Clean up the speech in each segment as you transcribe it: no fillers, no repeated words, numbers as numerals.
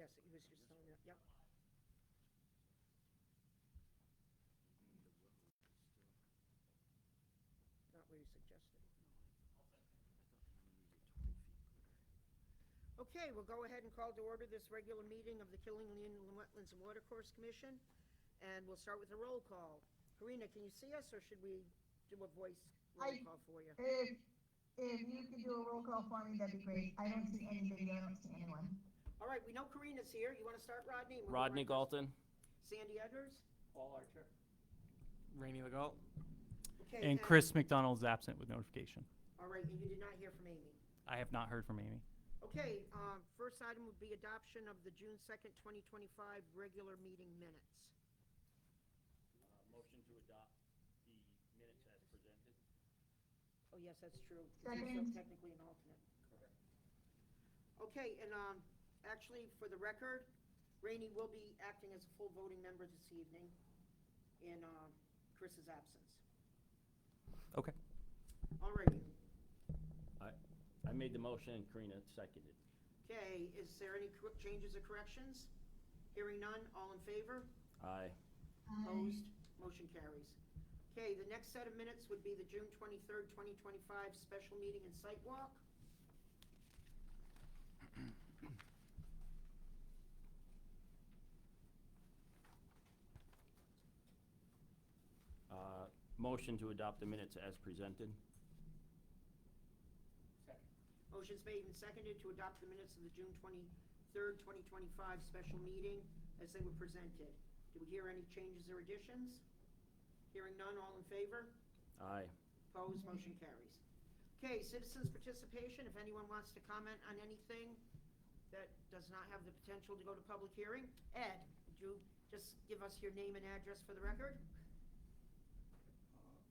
Yes, he was just telling me, yep. Not what he suggested. Okay, we'll go ahead and call to order this regular meeting of the Killingley Inland Wetlands and Watercourse Commission, and we'll start with a roll call. Karina, can you see us, or should we do a voice roll call for you? If you could do a roll call for me, that'd be great. I don't see anybody, I don't see anyone. All right, we know Karina's here. You want to start, Rodney? We'll go Rodney right Galton. Sandy Edwards? Paul Archer. Rainey Legault. Okay. And Chris McDonald's absent with notification. All right, and you did not hear from Amy. I have not heard from Amy. Okay, first item would be adoption of the June 2nd, 2025 regular meeting minutes. Motion to adopt the minutes as presented. Oh, yes, that's true. Second. You're still technically an alternate. Correct. Okay, and actually, for the record, Rainey will be acting as a full voting member this evening in Chris's absence. Okay. All righty. I made the motion and Karina seconded. Okay, is there any changes or corrections? Hearing none, all in favor? Aye. Opposed? Motion carries. Okay, the next set of minutes would be the June 23rd, 2025 special meeting and site walk. Motion to adopt the minutes as presented. Second. Motion's made and seconded to adopt the minutes of the June 23rd, 2025 special meeting as they were presented. Do we hear any changes or additions? Hearing none, all in favor? Aye. Opposed, motion carries. Okay, citizens' participation, if anyone wants to comment on anything that does not have the potential to go to public hearing. Ed, would you just give us your name and address for the record?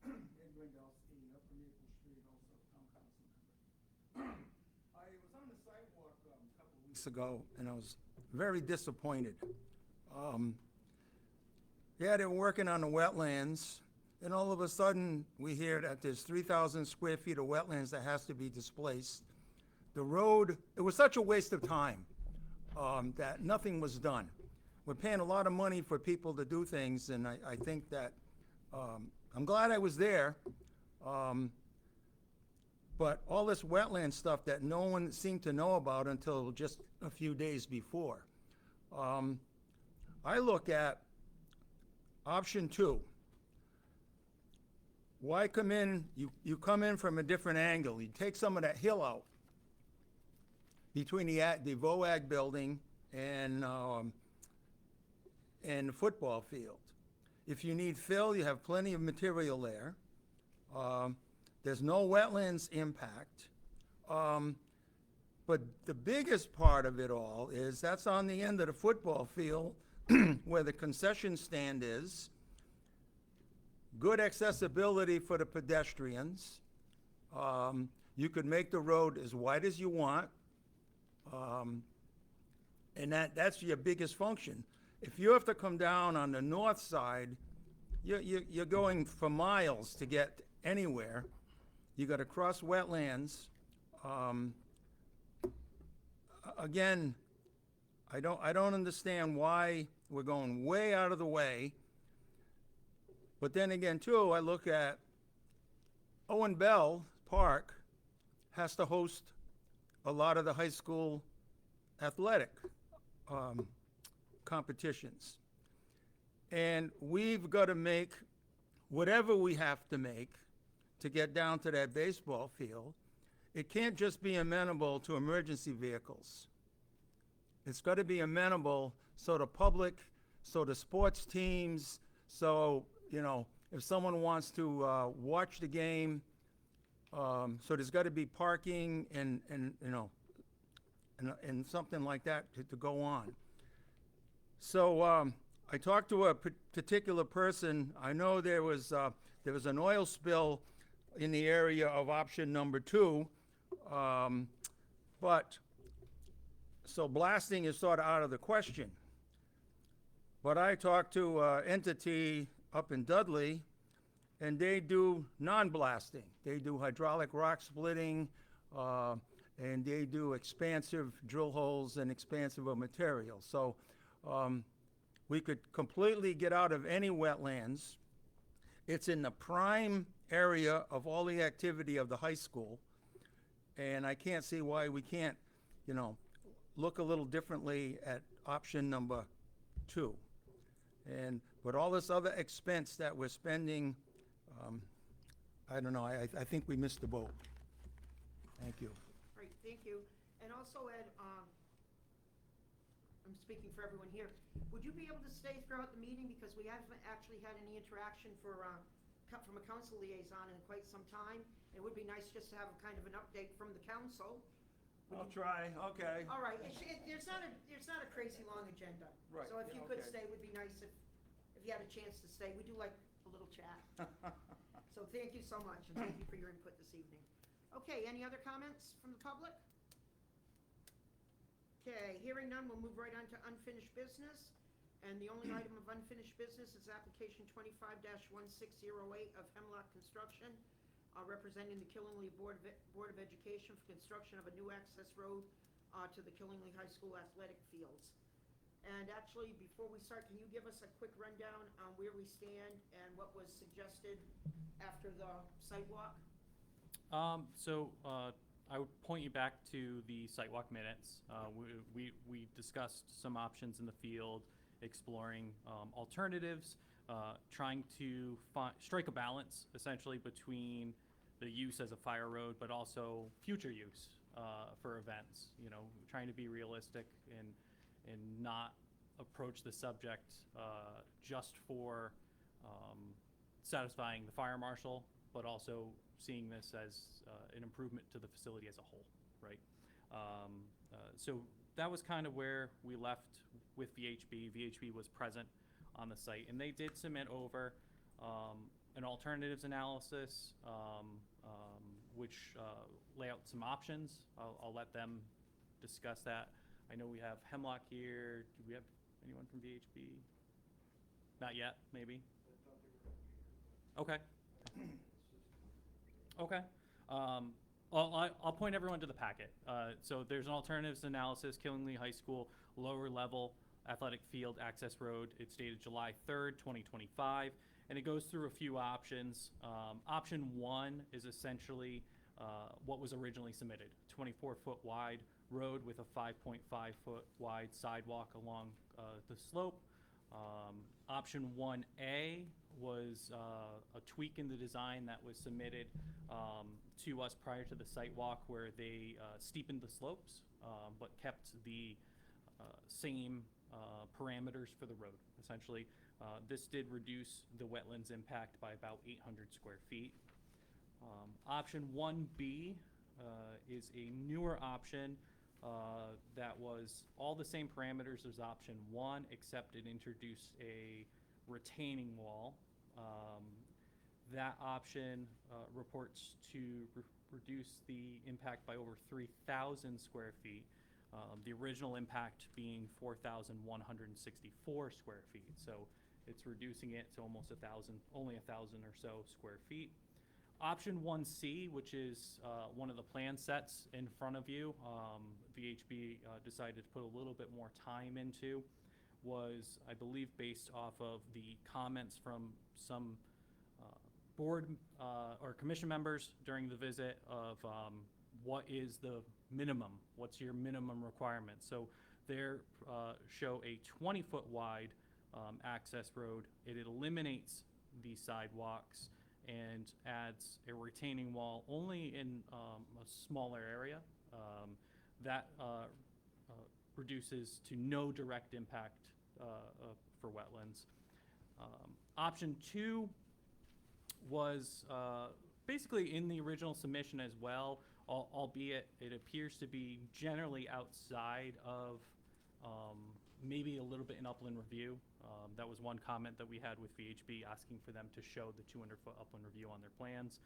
Ed Wendowski, Upper Maple Street, also town council member. I was on the sidewalk a couple of weeks ago, and I was very disappointed. Yeah, they were working on the wetlands, and all of a sudden, we hear that there's 3,000 square feet of wetlands that has to be displaced. The road, it was such a waste of time that nothing was done. We're paying a lot of money for people to do things, and I think that, I'm glad I was there, but all this wetland stuff that no one seemed to know about until just a few days before. I look at option 2. Why come in, you come in from a different angle. You take some of that hill out between the VOAG building and the football field. If you need fill, you have plenty of material there. There's no wetlands impact. But the biggest part of it all is that's on the end of the football field where the concession stand is. Good accessibility for the pedestrians. You could make the road as wide as you want. And that's your biggest function. If you have to come down on the north side, you're going for miles to get anywhere. You got to cross wetlands. Again, I don't understand why we're going way out of the way. But then again, too, I look at Owen Bell Park has to host a lot of the high school athletic competitions. And we've got to make whatever we have to make to get down to that baseball field. It can't just be amenable to emergency vehicles. It's got to be amenable so the public, so the sports teams, so, you know, if someone wants to watch the game, so there's got to be parking and you know, and something like that to go on. So I talked to a particular person. I know there was an oil spill in the area of option number 2, but so blasting is sort of out of the question. But I talked to an entity up in Dudley, and they do non-blasting. They do hydraulic rock splitting, and they do expansive drill holes and expansive of material. So we could completely get out of any wetlands. It's in the prime area of all the activity of the high school, and I can't see why we can't, you know, look a little differently at option number 2. And with all this other expense that we're spending, I don't know, I think we missed the boat. Thank you. Great, thank you. And also, Ed, I'm speaking for everyone here. Would you be able to stay throughout the meeting, because we haven't actually had any interaction from a council liaison in quite some time? It would be nice just to have a kind of an update from the council. I'll try, okay. All right, there's not a crazy long agenda. Right, So if yeah, you could okay. stay, it would be nice if you had a chance to stay. We do like a little chat. So thank you so much, and thank you for your input this evening. Okay, any other comments from the public? Okay, hearing none, we'll move right on to unfinished business. And the only item of unfinished business is application 25-1608 of Hemlock Construction, representing the Killingly Board of Education for construction of a new access road to the Killingly High School athletic fields. And actually, before we start, can you give us a quick rundown on where we stand and what was suggested after the sidewalk? I would point you back to the sidewalk minutes. We discussed some options in the field, exploring alternatives, trying to strike a balance essentially between the use as a fire road, but also future use for events. You know, trying to be realistic and not approach the subject just for satisfying the fire marshal, but also seeing this as an improvement to the facility as a whole, right? So that was kind of where we left with VHB. VHB was present on the site, and they did submit over an alternatives analysis, which lay out some options. I'll let them discuss that. I know we have Hemlock here. Do we have anyone from VHB? Not yet, maybe? Okay. Okay. I'll point everyone to the packet. So there's an alternatives analysis, Killingly High School, lower level athletic field access road. It's dated July 3rd, 2025, and it goes through a few options. Option 1 is essentially what was originally submitted, 24-foot wide road with a 5.5-foot wide sidewalk along the slope. Option 1A was a tweak in the design that was submitted to us prior to the site walk, where they steepened the slopes but kept the same parameters for the road. Essentially, this did reduce the wetlands impact by about 800 square feet. Option 1B is a newer option that was all the same parameters as option 1, except it introduced a retaining wall. That option reports to reduce the impact by over 3,000 square feet. The original impact being 4,164 square feet. So it's reducing it to almost only 1,000 or so square feet. Option 1C, which is one of the plan sets in front of you, VHB decided to put a little bit more time into, was, I believe, based off of the comments from some board or commission members during the visit of what is the minimum, what's your minimum requirement. So there show a 20-foot wide access road. It eliminates the sidewalks and adds a retaining wall only in a smaller area. That reduces to no direct impact for wetlands. Option 2 was basically in the original submission as well, albeit it appears to be generally outside of maybe a little bit in upland review. That was one comment that we had with VHB, asking for them to show the 200-foot upland review on their plans.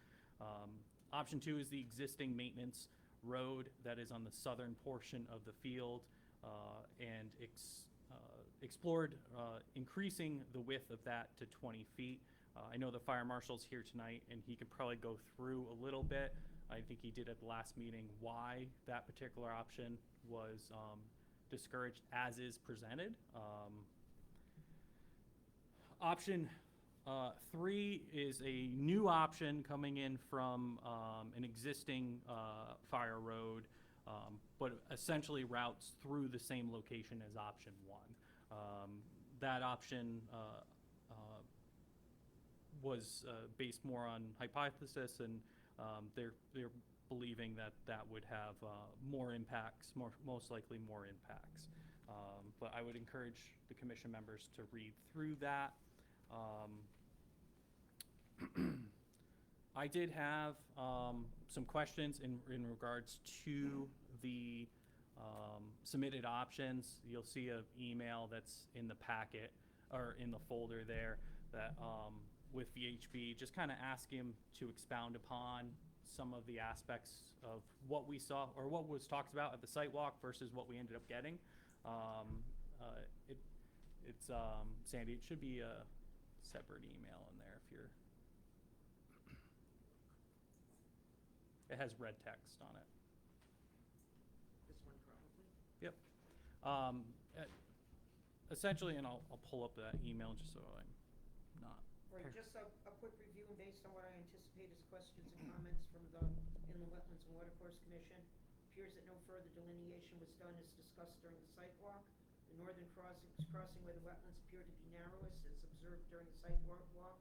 Option 2 is the existing maintenance road that is on the southern portion of the field, and explored increasing the width of that to 20 feet. I know the fire marshal's here tonight, and he could probably go through a little bit I think he did at the last meeting, why that particular option was discouraged as is presented. Option 3 is a new option coming in from an existing fire road, but essentially routes through the same location as option 1. That option was based more on hypothesis, and they're believing that that would have more impacts, most likely more impacts. But I would encourage the commission members to read through that. I did have some questions in regards to the submitted options. You'll see an email that's in the packet or in the folder there that with VHB, just kind of ask him to expound upon some of the aspects of what we saw or what was talked about at the site walk versus what we ended up getting. It's Sandy, it should be a separate email in there if you're. It has red text on it. This one probably. Yep. Essentially, and I'll pull up that email just so I'm not. Right, just a quick review, and based on what I anticipate as questions and comments from the Inland Wetlands and Watercourse Commission, appears that no further delineation was done as discussed during the site walk. The northern crossing where the wetlands appear to be narrowest as observed during the site walk,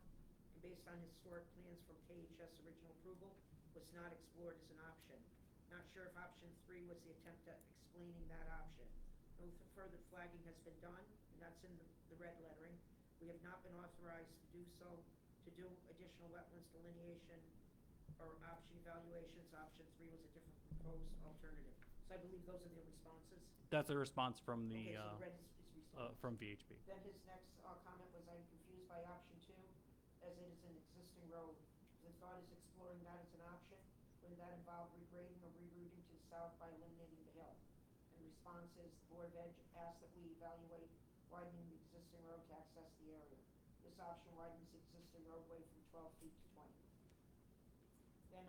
and based on historic plans from KHS original approval, was not explored as an option. Not sure if option 3 was the attempt at explaining that option. No further flagging has been done, and that's in the red lettering. We have not been authorized to do so, to do additional wetlands delineation or option evaluations. Option 3 was a different proposed alternative. So I believe those are their responses. That's a response from the Okay, so the red is response. from VHB. Then his next comment was, I'm confused by option 2, as it is an existing road. The thought is exploring that as an option. Wouldn't that involve regrading or rerouting to the south by eliminating the hill? And response is, the Board of Ed asked that we evaluate widening the existing road to access the area. This option widens the existing roadway from 12 feet to 20. Then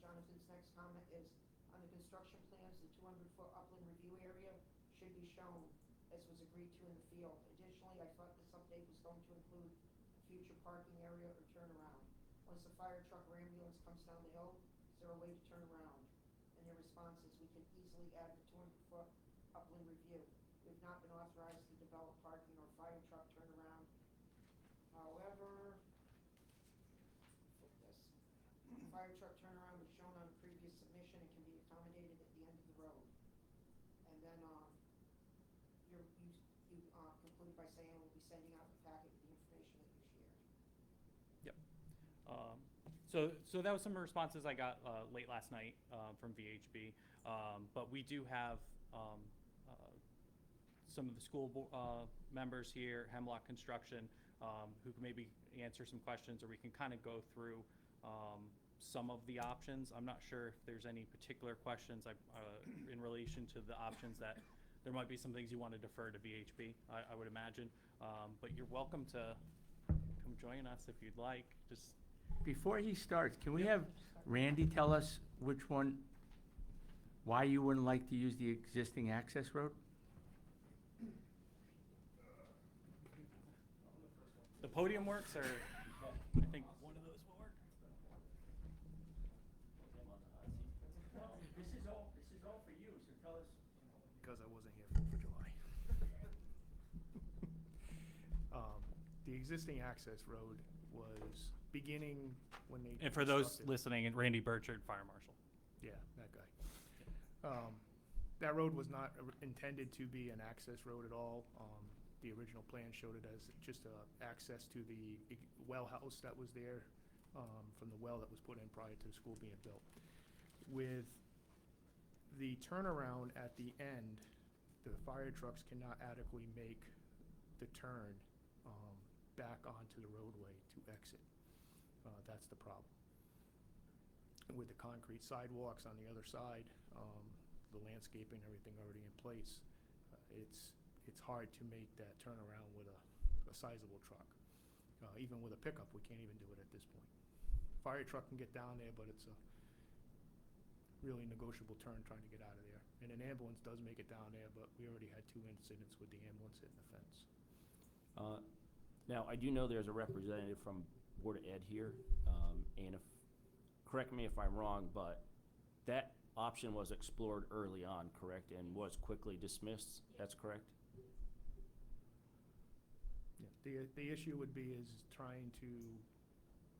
Jonathan's next comment is, on the construction plans, the 200-foot upland review area should be shown, as was agreed to in the field. Additionally, I thought this update was going to include a future parking area or turnaround. Once the fire truck or ambulance comes down the hill, is there a way to turn around? And their response is, we can easily add the 200-foot upland review. We have not been authorized to develop parking or fire truck turnaround. However, fire truck turnaround was shown on a previous submission and can be accommodated at the end of the road. And then you conclude by saying we'll be sending out the packet with the information that you shared. Yep. So that was some responses I got late last night from VHB. But we do have some of the school members here, Hemlock Construction, who can maybe answer some questions, or we can kind of go through some of the options. I'm not sure if there's any particular questions in relation to the options that there might be some things you want to defer to VHB, I would imagine. But you're welcome to come join us if you'd like. Just Before he starts, can we have Randy tell us which one, why you wouldn't like to use the existing access road? the podium works, or I think one of those will work. This is all for you, so tell us. Because I wasn't here 4th of July. The existing access road was beginning when they. And for those constructed- listening, and Randy Burchard, Fire Marshal. Yeah, that guy. That road was not intended to be an access road at all. The original plan showed it as just access to the well house that was there from the well that was put in prior to the school being built. With the turnaround at the end, the fire trucks cannot adequately make the turn back onto the roadway to exit. That's the problem. With the concrete sidewalks on the other side, the landscaping, everything already in place, it's hard to make that turnaround with a sizable truck. Even with a pickup, we can't even do it at this point. Fire truck can get down there, but it's really negotiable turn trying to get out of there. And an ambulance does make it down there, but we already had 2 incidents with the ambulance hitting the fence. Now, I do know there's a representative from Board of Ed here, and if, correct me if I'm wrong, but that option was explored early on, correct, and was quickly dismissed, that's correct? Yeah, the issue would be is trying to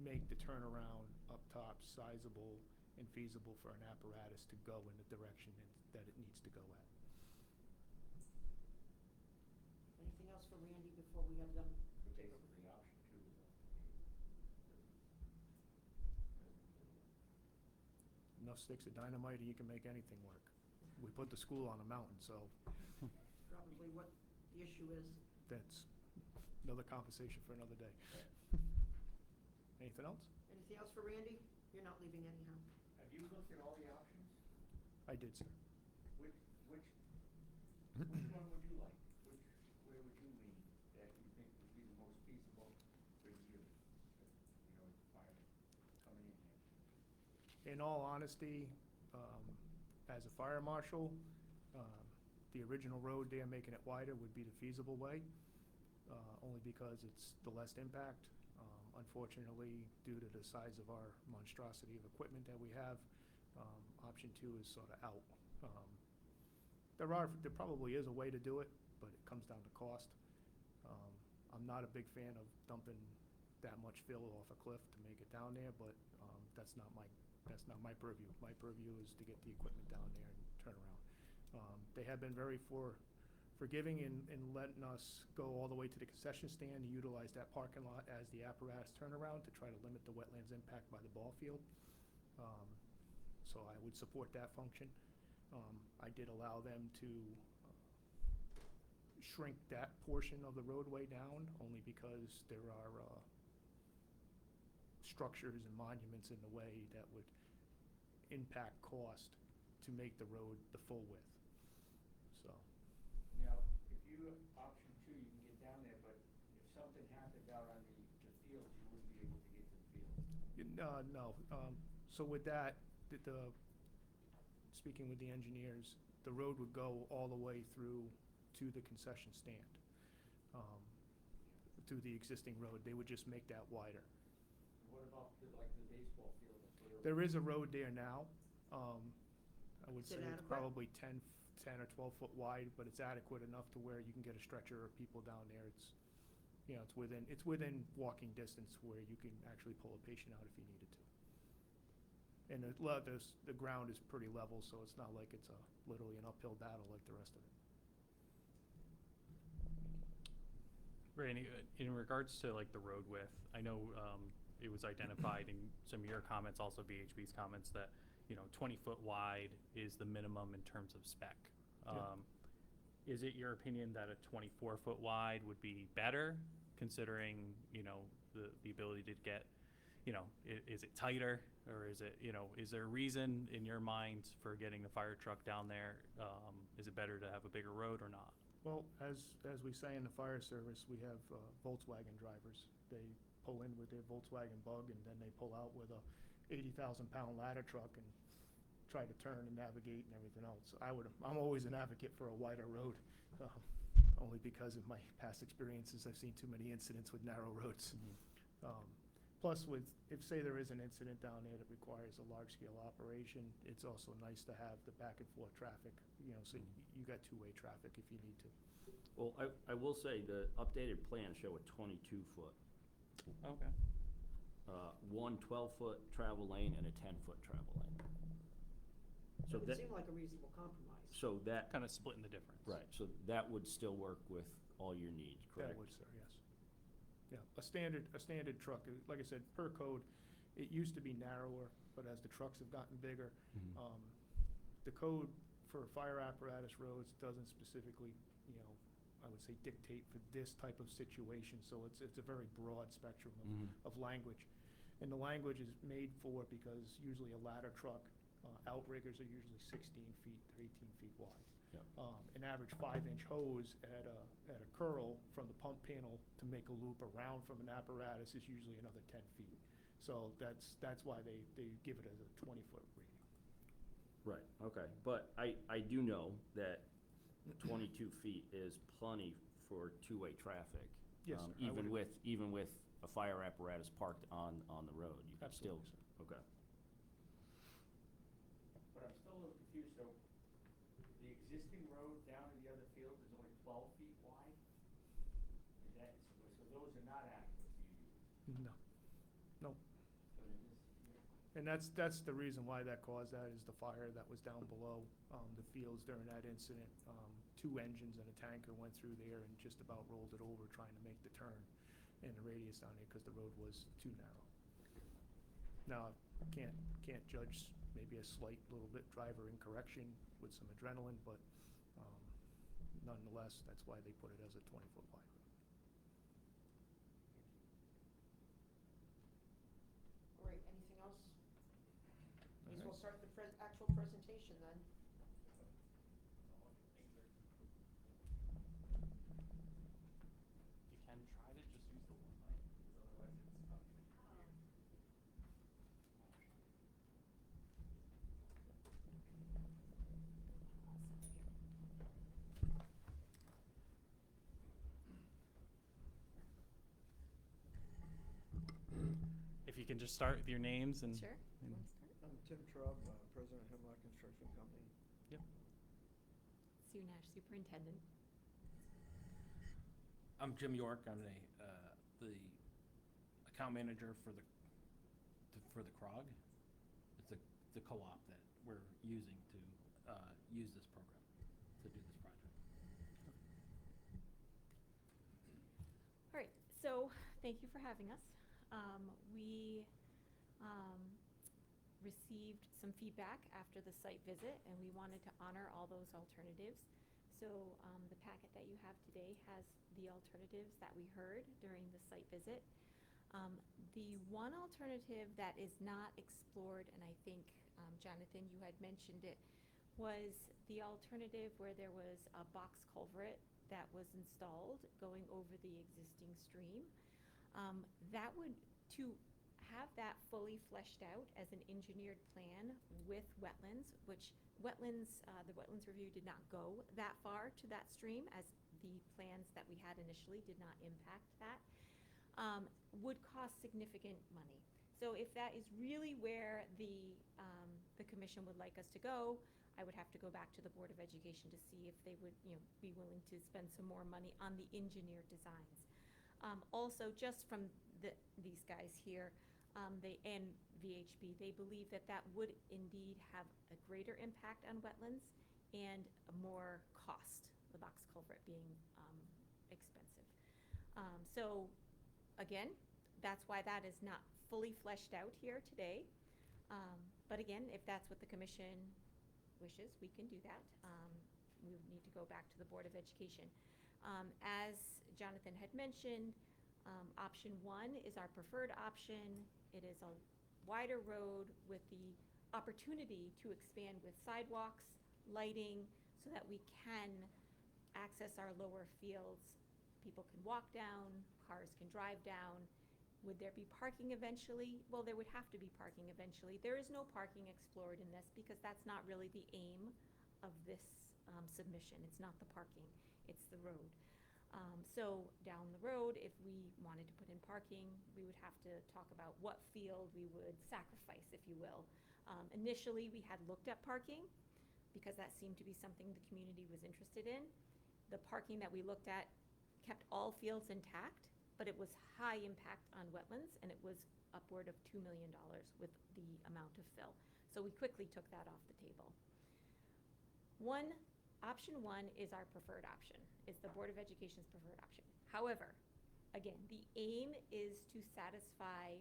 make the turnaround up top sizable and feasible for an apparatus to go in the direction that it needs to go at. Anything else for Randy before we have them? Basically, option 2 is Enough sticks of dynamite and you can make anything work. We put the school on a mountain, so Probably what the issue is. that's another conversation for another day. Anything else? Anything else for Randy? You're not leaving anyhow. Have you looked at all the options? I did, sir. Which one would you like? Where would you lean that you think would be the most feasible for you? Fire coming in here. In all honesty, as a fire marshal, the original road there, making it wider, would be the feasible way, only because it's the less impact. Unfortunately, due to the size of our monstrosity of equipment that we have, option 2 is sort of out. There probably is a way to do it, but it comes down to cost. I'm not a big fan of dumping that much fill off a cliff to make it down there, but that's not my purview. My purview is to get the equipment down there and turn around. They have been very forgiving in letting us go all the way to the concession stand and utilize that parking lot as the apparatus turnaround to try to limit the wetlands impact by the ball field. So I would support that function. I did allow them to shrink that portion of the roadway down, only because there are structures and monuments in the way that would impact cost to make the road the full width. So. Now, if you, option 2, you can get down there, but if something happened out on the field, you wouldn't be able to get to the field. No. So with that, speaking with the engineers, the road would go all the way through to the concession stand, through the existing road. They would just make that wider. What about the baseball field? There is a road there now. I would Is say it it's adequate? probably 10 or 12 foot wide, but it's adequate enough to where you can get a stretcher or people down there. It's within walking distance where you can actually pull a patient out if you needed to. And the ground is pretty level, so it's not like it's literally an uphill battle like the rest of it. Randy, in regards to like the road width, I know it was identified in some of your comments, also BHB's comments, that 20-foot wide is the minimum in terms of spec. Is it your opinion that a 24-foot wide would be better, considering the ability to get, is it tighter, or is it is there a reason in your mind for getting the fire truck down there? Is it better to have a bigger road or not? Well, as we say in the fire service, we have Volkswagen drivers. They pull in with their Volkswagen Bug, and then they pull out with a 80,000-pound ladder truck and try to turn and navigate and everything else. I'm always an advocate for a wider road, only because of my past experiences. I've seen too many incidents with narrow roads. Plus, if say there is an incident down there that requires a large-scale operation, it's also nice to have the back and forth traffic, so you got two-way traffic if you need to. Well, I will say the updated plans show a 22-foot, Okay. one 12-foot travel lane and a 10-foot travel lane. So It would that, seem like a reasonable compromise. so that, Kind of splitting the difference. right, so that would still work with all your needs, correct? That would, sir, yes. Yeah, a standard truck, like I said, per code, it used to be narrower, but as the trucks have gotten bigger, the code for fire apparatus roads doesn't specifically, I would say dictate for this type of situation, so it's a very broad spectrum of language. And the language is made for, because usually a ladder truck, outriggers are usually 16 feet to 18 feet wide. Yep. An average 5-inch hose at a curl from the pump panel to make a loop around from an apparatus is usually another 10 feet. So that's why they give it as a 20-foot rating. Right, okay, but I do know that 22 feet is plenty for two-way traffic. Yes, sir, I Even would- even with a fire apparatus parked on the road, you can still, Absolutely, okay. But I'm still a little confused, so the existing road down to the other field is only 12 feet wide? Is that, so those are not adequate for you? No, no. So then this, yeah. And that's the reason why that caused that, is the fire that was down below, the fields during that incident. Two engines and a tanker went through there and just about rolled it over trying to make the turn in the radius down there because the road was too narrow. Now, can't judge, maybe a slight little bit driver incorrection with some adrenaline, but nonetheless, that's why they put it as a 20-foot wide road. All right, anything else? All We'll right. start the actual presentation then. If you can, try to just use the one mic, because otherwise it's not gonna hear. If you can just start with your names and. Sure. and- I'm Tim Trub, President of Hemlock Construction Company. Sue Nash, Superintendent. I'm Jim York. I'm the account manager for the CROG. It's the co-op that we're using to use this program, to do this project. All right, so thank you for having us. We received some feedback after the site visit, and we wanted to honor all those alternatives. So the packet that you have today has the alternatives that we heard during the site visit. The one alternative that is not explored, and I think, Jonathan, you had mentioned it, was the alternative where there was a box culvert that was installed going over the existing stream. That would, to have that fully fleshed out as an engineered plan with wetlands, which wetlands, the wetlands review did not go that far to that stream, as the plans that we had initially did not impact that, would cost significant money. So if that is really where the commission would like us to go, I would have to go back to the Board of Education to see if they would, be willing to spend some more money on the engineered designs. Also, just from these guys here, and VHB, they believe that that would indeed have a greater impact on wetlands and a more cost, the box culvert being expensive. So, again, that's why that is not fully fleshed out here today. But again, if that's what the commission wishes, we can do that. We would need to go back to the Board of Education. As Jonathan had mentioned, option 1 is our preferred option. It is a wider road with the opportunity to expand with sidewalks, lighting, so that we can access our lower fields. People can walk down, cars can drive down. Would there be parking eventually? Well, there would have to be parking eventually. There is no parking explored in this because that's not really the aim of this submission. It's not the parking, it's the road. So down the road, if we wanted to put in parking, we would have to talk about what field we would sacrifice, if you will. Initially, we had looked at parking because that seemed to be something the community was interested in. The parking that we looked at kept all fields intact, but it was high impact on wetlands, and it was upward of $2 million with the amount of fill. So we quickly took that off the table. Option one is our preferred option, is the Board of Education's preferred option. However, again, the aim is to satisfy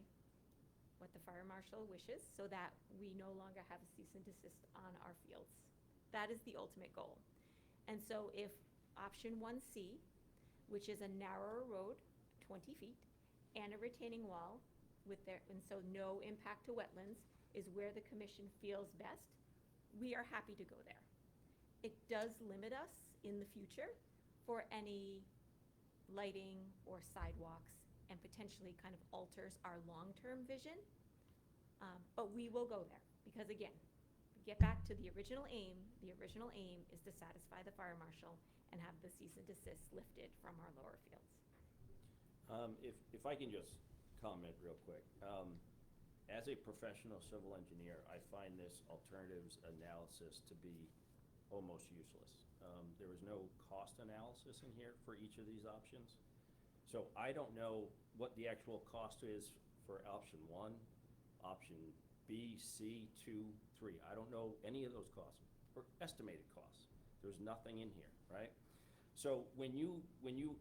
what the fire marshal wishes so that we no longer have a cease and desist on our fields. That is the ultimate goal. And so if option 1C, which is a narrower road, 20 feet, and a retaining wall and so no impact to wetlands, is where the commission feels best, we are happy to go there. It does limit us in the future for any lighting or sidewalks, and potentially kind of alters our long-term vision. But we will go there because, again, get back to the original aim. The original aim is to satisfy the fire marshal and have the cease and desist lifted from our lower fields. If I can just comment real quick. As a professional civil engineer, I find this alternatives analysis to be almost useless. There was no cost analysis in here for each of these options. So I don't know what the actual cost is for option 1, option B, C, 2, 3. I don't know any of those costs, or estimated costs. There's nothing in here, right? So when you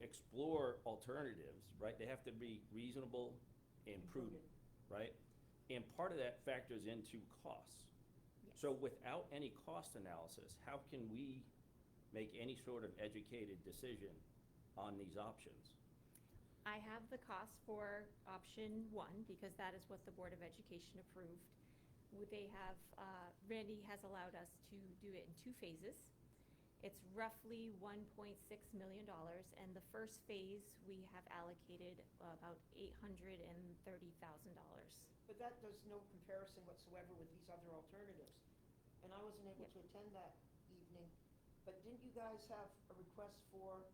explore alternatives, right, they have to be reasonable and prudent, right? And part of that factors into costs. Yes. So without any cost analysis, how can we make any sort of educated decision on these options? I have the cost for option 1 because that is what the Board of Education approved. They have, Randy has allowed us to do it in 2 phases. It's roughly $1.6 million, and the first phase, we have allocated about $830,000. But that does no comparison whatsoever with these other alternatives. And I wasn't able to attend that evening, but didn't you guys have a request for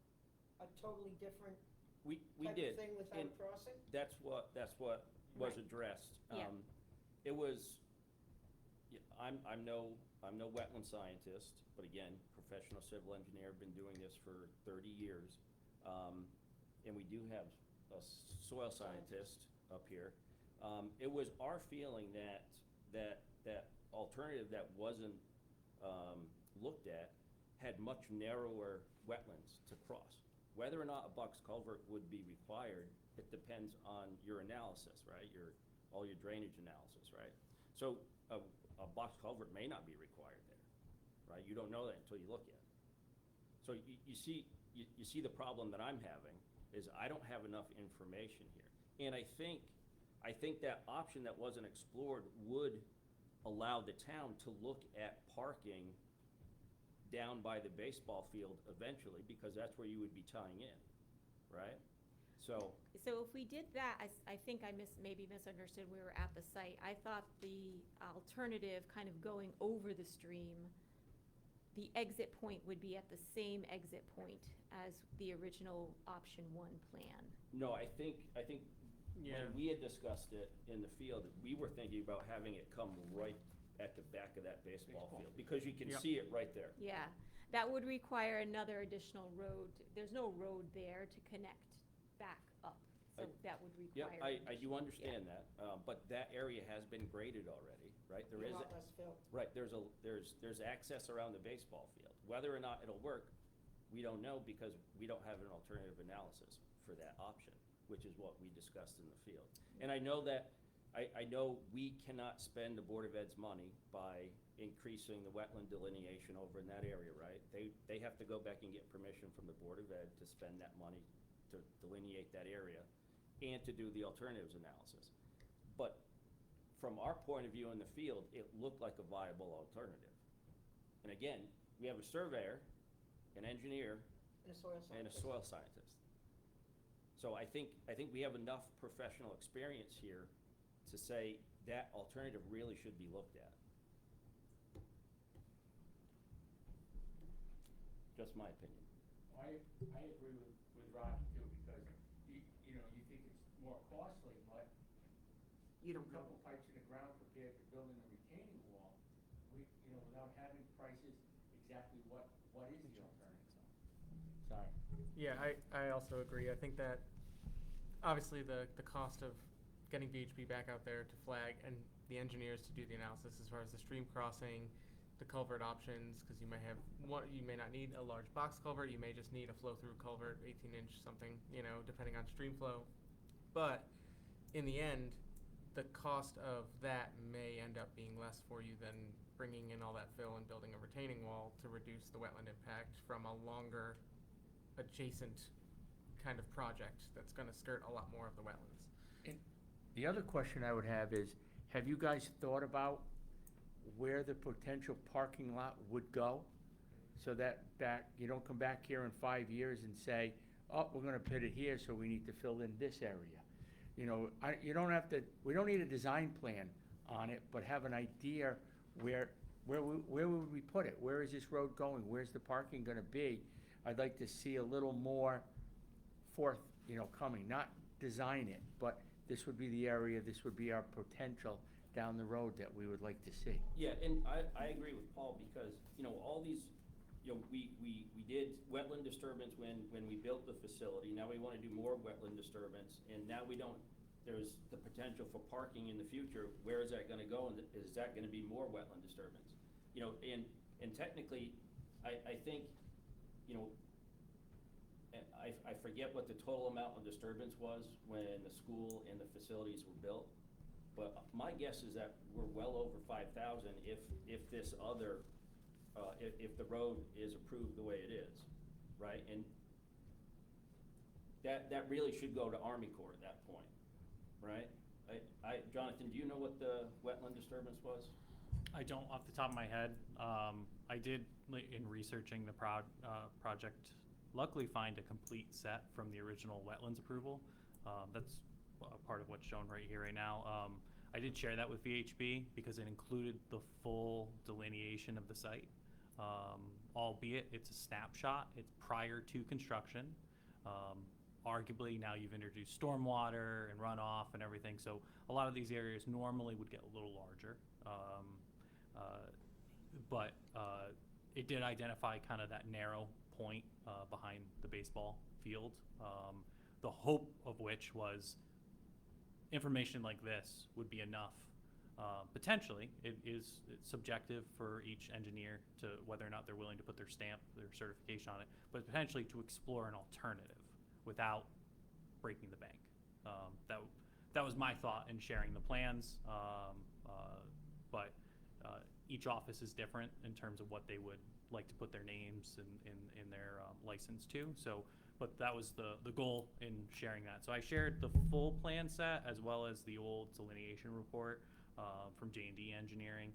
a totally different We type did. of thing without and a crossing? That's what was Right. addressed. Yeah. It was, yeah, I'm no wetland scientist, but again, professional civil engineer, been doing this for 30 years. And we do have a soil scientist up here. It was our feeling that alternative that wasn't looked at had much narrower wetlands to cross. Whether or not a box culvert would be required, it depends on your analysis, right? All your drainage analysis, right? So a box culvert may not be required there, right? You don't know that until you look at it. So you see the problem that I'm having is I don't have enough information here. And I think that option that wasn't explored would allow the town to look at parking down by the baseball field eventually, because that's where you would be tying in, right? So if we did that, I think I maybe misunderstood. We were at the site. I thought the alternative kind of going over the stream, the exit point would be at the same exit point as the original option 1 plan. no, I think Yeah. when we had discussed it in the field, we were thinking about having it come right at the back of that baseball field, because you can Yep. see it right there. Yeah, that would require another additional road. There's no road there to connect back up, so that would Yeah, require. I do understand that, but that area has been graded already, right? There A is, lot less fill. right, there's access around the baseball field. Whether or not it'll work, we don't know, because we don't have an alternative analysis for that option, which is what we discussed in the field. And I know that, I know we cannot spend the Board of Ed's money by increasing the wetland delineation over in that area, right? They have to go back and get permission from the Board of Ed to spend that money to delineate that area and to do the alternatives analysis. But from our point of view in the field, it looked like a viable alternative. And again, we have a surveyor, an engineer, And a soil scientist. and a soil scientist. So I think we have enough professional experience here to say that alternative really should be looked at. Just my opinion. I agree with Rocky too, because you think it's more costly, but You a don't know. couple pipes in the ground compared to building a retaining wall, without having prices, exactly what is the alternative? Sorry. Yeah, I also agree. I think that obviously the cost of getting VHB back out there to flag and the engineers to do the analysis as far as the stream crossing, the culvert options, because you may have you may not need a large box culvert, you may just need a flow-through culvert, 18-inch something, depending on stream flow. But in the end, the cost of that may end up being less for you than bringing in all that fill and building a retaining wall to reduce the wetland impact from a longer adjacent kind of project that's going to skirt a lot more of the wetlands. The other question I would have is, have you guys thought about where the potential parking lot would go? So that you don't come back here in 5 years and say, oh, we're gonna put it here, so we need to fill in this area. You don't have to, we don't need a design plan on it, but have an idea where where would we put it? Where is this road going? Where's the parking gonna be? I'd like to see a little more forth, coming, not design it, but this would be the area, this would be our potential down the road that we would like to see. Yeah, and I agree with Paul, because, all these, we did wetland disturbance when we built the facility. Now we wanna do more wetland disturbance, and now there's the potential for parking in the future. Where is that gonna go, and is that gonna be more wetland disturbance? And technically, I think, I forget what the total amount of disturbance was when the school and the facilities were built, but my guess is that we're well over 5,000 if this other, if the road is approved the way it is, right? And that really should go to Army Corps at that point, right? Jonathan, do you know what the wetland disturbance was? I don't off the top of my head. I did, in researching the project, luckily find a complete set from the original wetlands approval. That's part of what's shown right here right now. I did share that with VHB because it included the full delineation of the site, albeit it's a snapshot. It's prior to construction. Arguably now you've introduced stormwater and runoff and everything, so a lot of these areas normally would get a little larger. But it did identify kind of that narrow point behind the baseball field, the hope of which was information like this would be enough. Potentially, it's subjective for each engineer to whether or not they're willing to put their stamp, their certification on it, but potentially to explore an alternative without breaking the bank. That was my thought in sharing the plans, but each office is different in terms of what they would like to put their names in their license to. So, but that was the goal in sharing that. So I shared the full plan set as well as the old delineation report from J&D Engineering.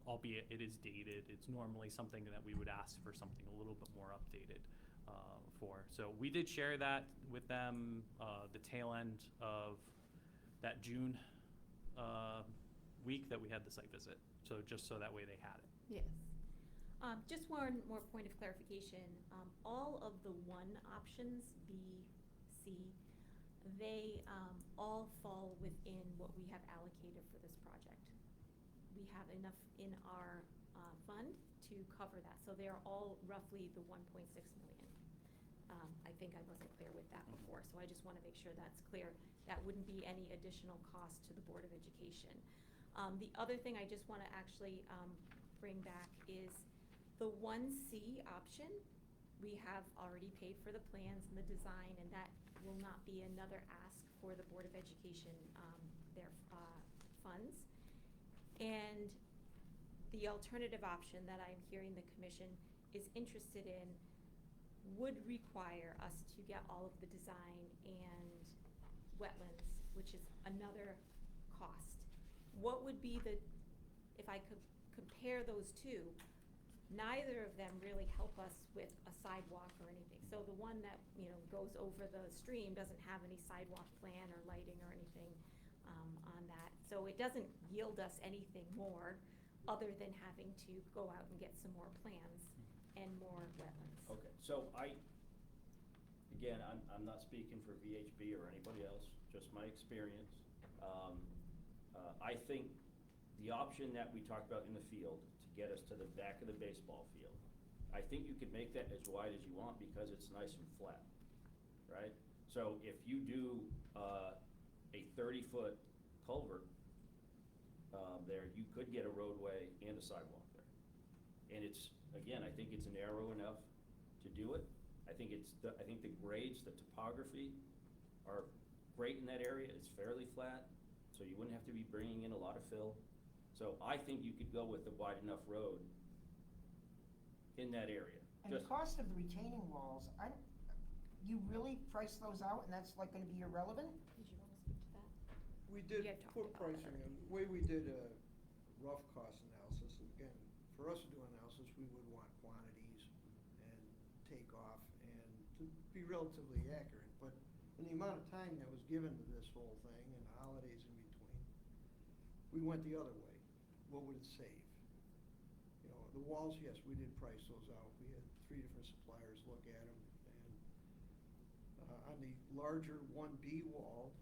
Albeit it is dated, it's normally something that we would ask for something a little bit more updated for. So we did share that with them the tail end of that June week that we had the site visit. So just so that way they had it. Yes. Just one more point of clarification. All of the one options, B, C, they all fall within what we have allocated for this project. We have enough in our fund to cover that. So they are all roughly the 1.6 million. I think I wasn't clear with that before, so I just want to make sure that's clear. That wouldn't be any additional cost to the Board of Education. The other thing I just want to actually bring back is the 1C option. We have already paid for the plans and the design, and that will not be another ask for the Board of Education, their funds. And the alternative option that I'm hearing the commission is interested in would require us to get all of the design and wetlands, which is another cost. What would be if I could compare those two, neither of them really help us with a sidewalk or anything. So the one that, goes over the stream doesn't have any sidewalk plan or lighting or anything on that. So it doesn't yield us anything more other than having to go out and get some more plans and more wetlands. Okay, so again, I'm not speaking for VHB or anybody else, just my experience. I think the option that we talked about in the field to get us to the back of the baseball field, I think you could make that as wide as you want because it's nice and flat, right? So if you do a 30-foot culvert there, you could get a roadway and a sidewalk there. And again, I think it's narrow enough to do it. I think the grades, the topography are great in that area. It's fairly flat, so you wouldn't have to be bringing in a lot of fill. So I think you could go with a wide enough road in that area. And the cost of the retaining walls, you really price those out and that's like gonna be irrelevant? Did you want to speak to that? We did had talked put about that pricing in. already. The way we did a rough cost analysis, again, for us to do analysis, we would want quantities and takeoff and to be relatively accurate. But in the amount of time that was given to this whole thing and the holidays in between, we went the other way. What would it save? the walls, yes, we did price those out. We had 3 different suppliers look at them. And on the larger 1B wall,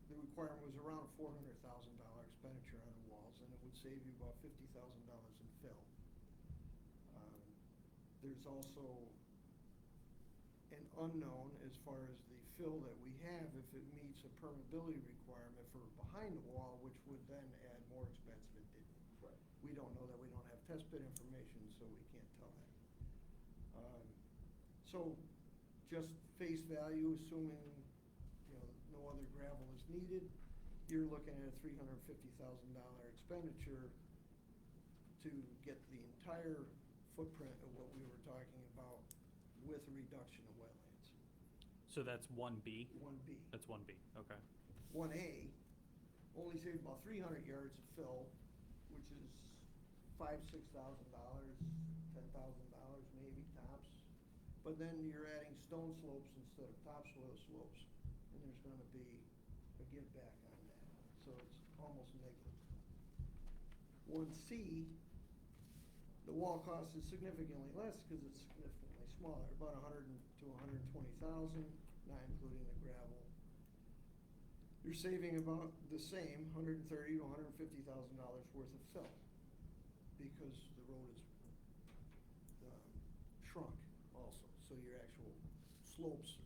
the requirement was around a $400,000 expenditure on the walls, and it would save you about $50,000 in fill. There's also an unknown as far as the fill that we have, if it meets a permeability requirement for behind the wall, which would then add more expense if it didn't. Right. We don't know that, we don't have test pit information, so we can't tell that. So just face value, assuming, you know, no other gravel is needed, you're looking at a $350,000 expenditure to get the entire footprint of what we were talking about with a reduction of wetlands. So that's 1B? 1B. That's 1B, okay. 1A only saves about 300 yards of fill, which is $5,000, $6,000, $10,000 maybe tops. But then you're adding stone slopes instead of topsoil slopes, and there's gonna be a give back on that. So it's almost negligible. 1C, the wall cost is significantly less because it's significantly smaller, about 100 to 120,000, not including the gravel. You're saving about the same, $130,000 to $150,000 worth of fill, because the road is shrunk also. So your actual slopes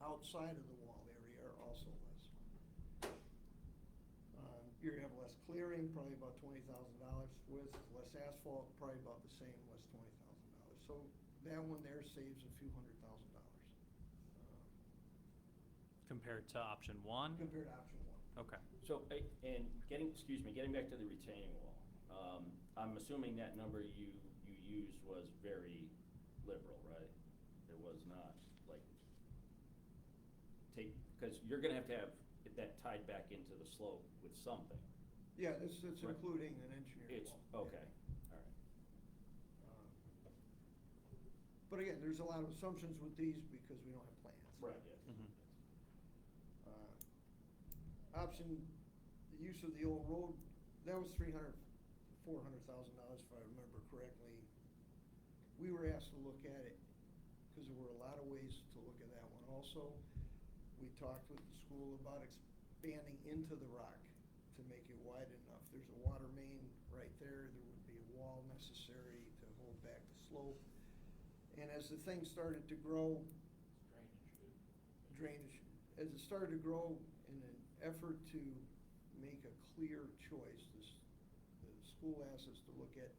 outside of the wall area are also less. You're gonna have less clearing, probably about $20,000 with less asphalt, probably about the same, less $20,000. So that one there saves a few $100,000 Compared to option 1? compared to option 1. Okay. So, and getting back to the retaining wall, I'm assuming that number you used was very liberal, right? It was not like, because you're gonna have that tied back into the slope with something. Yeah, it's Right. including an engineered It's, wall. okay, all right. But again, there's a lot of assumptions with these because we don't have plans. Right, yes. Mhm. Option, the use of the old road, that was $400,000, if I remember correctly. We were asked to look at it, because there were a lot of ways to look at that one also. We talked with the school about expanding into the rock to make it wide enough. There's a water main right there, there would be a wall necessary to hold back the slope. And as the thing started to grow, drainage, as it started to grow in an effort to make a clear choice, the school asked us to look at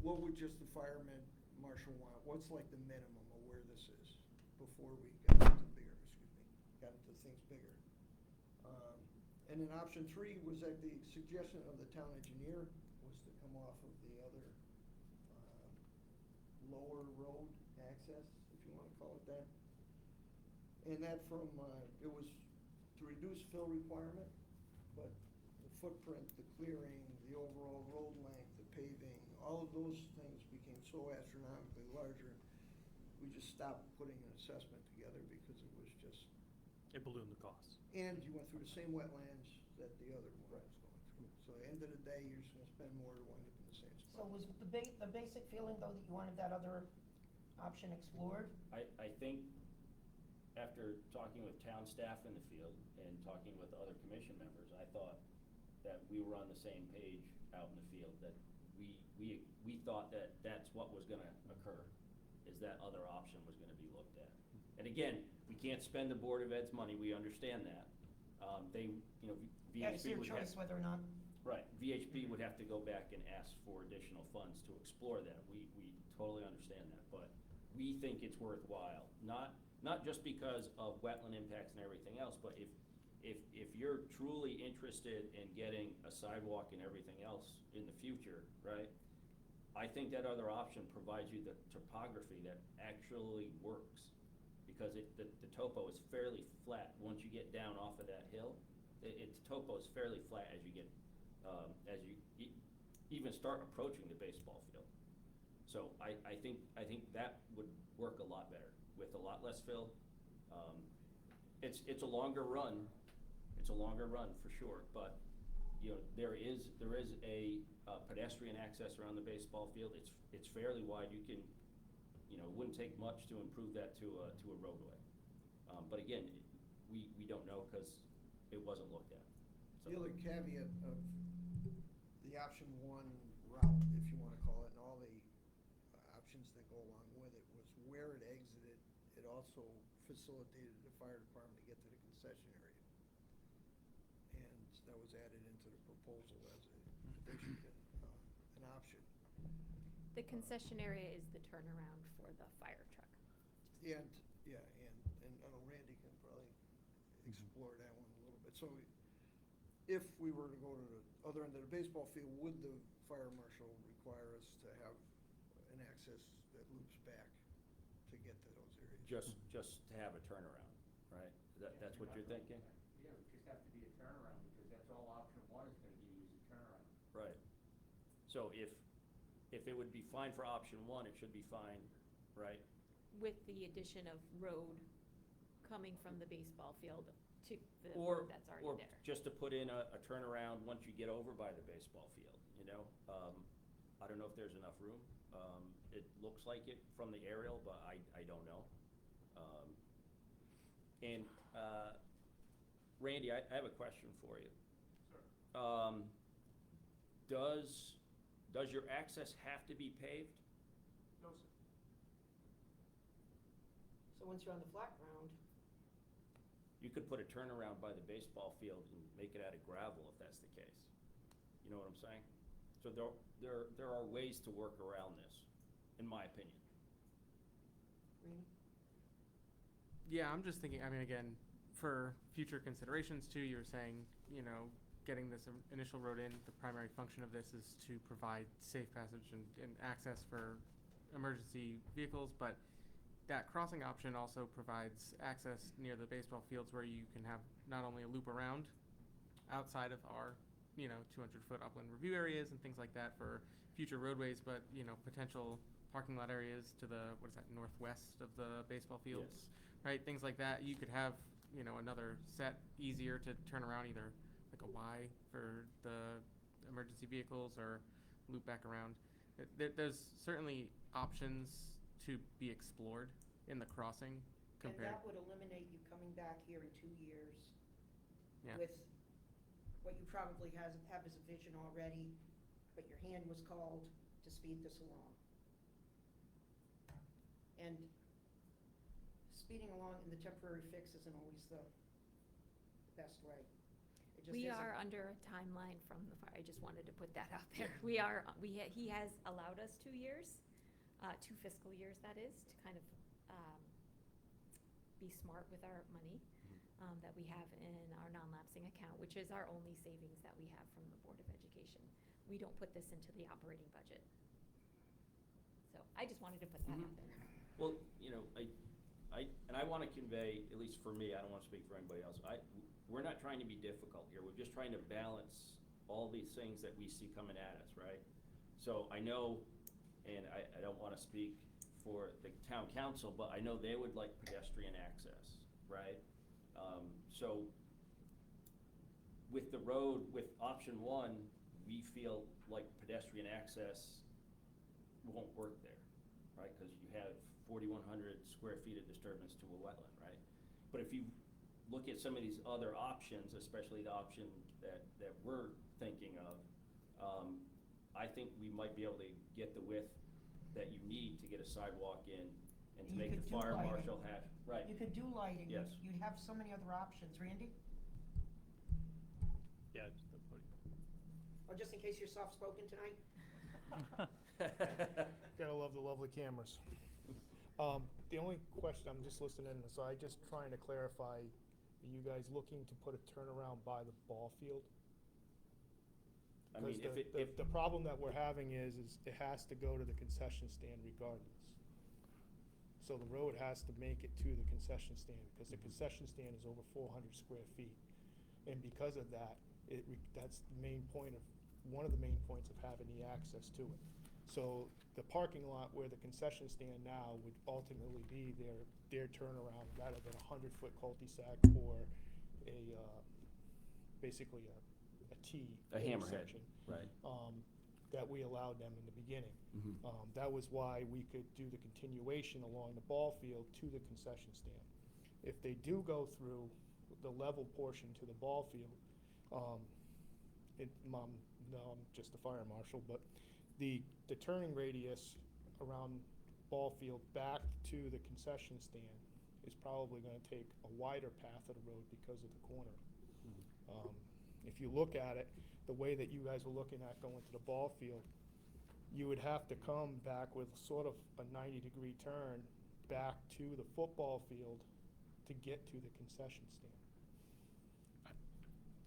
what would just the fireman marshal want, what's like the minimum of where this is before we got into things bigger. And then option 3 was at the suggestion of the town engineer, was to come off of the other lower road access, if you want to call it that. And that from, it was to reduce fill requirement, but the footprint, the clearing, the overall road length, the paving, all of those things became so astronomically larger, we just stopped putting an assessment together because it was just. It ballooned the cost. And you went through the same wetlands that the other one was going through. So at the end of the day, you're just gonna spend more to wind up in the same So spot. was the basic feeling, though, that you wanted that other option explored? I think after talking with town staff in the field and talking with other commission members, I thought that we were on the same page out in the field, that we thought that that's what was gonna occur, is that other option was gonna be looked at. And again, we can't spend the Board of Ed's money, we understand that. Yeah, it's VHB your would have. choice whether or not. Right, VHB would have to go back and ask for additional funds to explore that. We totally understand that, but we think it's worthwhile. Not just because of wetland impacts and everything else, but if you're truly interested in getting a sidewalk and everything else in the future, right? I think that other option provides you the topography that actually works. Because the topo is fairly flat. Once you get down off of that hill, its topo is fairly flat as you get, as you even start approaching the baseball field. So I think that would work a lot better with a lot less fill. It's a longer run. It's a longer run for sure, but you know, there is a pedestrian access around the baseball field. It's fairly wide. You can, you know, it wouldn't take much to improve that to a roadway. But again, we don't know because it wasn't looked at. The other caveat of the option one route, if you wanna call it, and all the options that go along with it, was where it exited, it also facilitated the fire department to get to the concession area. And that was added into the proposal as an addition, an option. The concession area is the turnaround for the fire truck. And, yeah, and I know Randy can probably explore that one a little bit. So if we were to go to the other end of the baseball field, would the fire marshal require us to have an access that loops back to get to those areas? Just to have a turnaround, right? That's what you're thinking? Yeah, it would just have to be a turnaround, because that's all option one is gonna be, is a turnaround. Right. So if it would be fine for option one, it should be fine, right? With the addition of road coming from the baseball field to the Or, road that's or already there. just to put in a turnaround once you get over by the baseball field, you know? I don't know if there's enough room. It looks like it from the aerial, but I don't know. And, Randy, I have a question for you. Sure. Does your access have to be paved? No, sir. So once you're on the flat ground, You could put a turnaround by the baseball field and make it out of gravel if that's the case. You know what I'm saying? So there are ways to work around this, in my opinion. Randy? Yeah, I'm just thinking, I mean, again, for future considerations too, you were saying, you know, getting this initial road in, the primary function of this is to provide safe passage and access for emergency vehicles, but that crossing option also provides access near the baseball fields where you can have not only a loop around outside of our, you know, 200-foot upland review areas and things like that for future roadways, but, you know, potential parking lot areas to the, what is that, northwest of the baseball fields, Yes. right? Things like that. You could have, you know, another set easier to turn around, either like a Y for the emergency vehicles or loop back around. There's certainly options to be explored in the crossing And compared. that would eliminate you coming back here in 2 years Yeah. with what you probably have as a vision already, but your hand was called to speed this along. And speeding along in the temporary fix isn't always the best way. It just We isn't. are under a timeline from the fire, I just wanted to put that out there. He has allowed us 2 years, 2 fiscal years that is, to kind of be smart with our money that we have in our non-lapsing account, which is our only savings that we have from the Board of Education. We don't put this into the operating budget. So I just wanted to put that out there. Well, you know, I want to convey, at least for me, I don't want to speak for anybody else, we're not trying to be difficult here, we're just trying to balance all these things that we see coming at us, right? So I know, and I don't want to speak for the town council, but I know they would like pedestrian access, right? So with the road, with option one, we feel like pedestrian access won't work there, right? Because you have 4,100 square feet of disturbance to a wetland, right? But if you look at some of these other options, especially the option that we're thinking of, I think we might be able to get the width that you need to get a sidewalk in and to You make could the do fire lighting. marshal have, right. You could do lighting. Yes. You have so many other options. Randy? Yeah, Or just in case you're soft-spoken tonight? gotta love the lovely cameras. The only question, I'm just listening, so I just trying to clarify, are you guys looking to put a turnaround by the ball field? I mean, Because the problem that we're having is it has to go to the concession stand regardless. So the road has to make it to the concession stand, because the concession stand is over 400 square feet. And because of that, that's the main point of, one of the main points of having the access to it. So the parking lot where the concession stand now would ultimately be their turnaround, rather than a 100-foot cul-de-sac or basically a T A hammerhead, intersection, right. that we allowed them in the beginning. Mhm. That was why we could do the continuation along the ball field to the concession stand. If they do go through the level portion to the ball field, no, I'm just a fire marshal, but the turning radius around ball field back to the concession stand is probably gonna take a wider path of the road because of the corner. If you look at it, the way that you guys were looking at going to the ball field, you would have to come back with sort of a 90-degree turn back to the football field to get to the concession stand,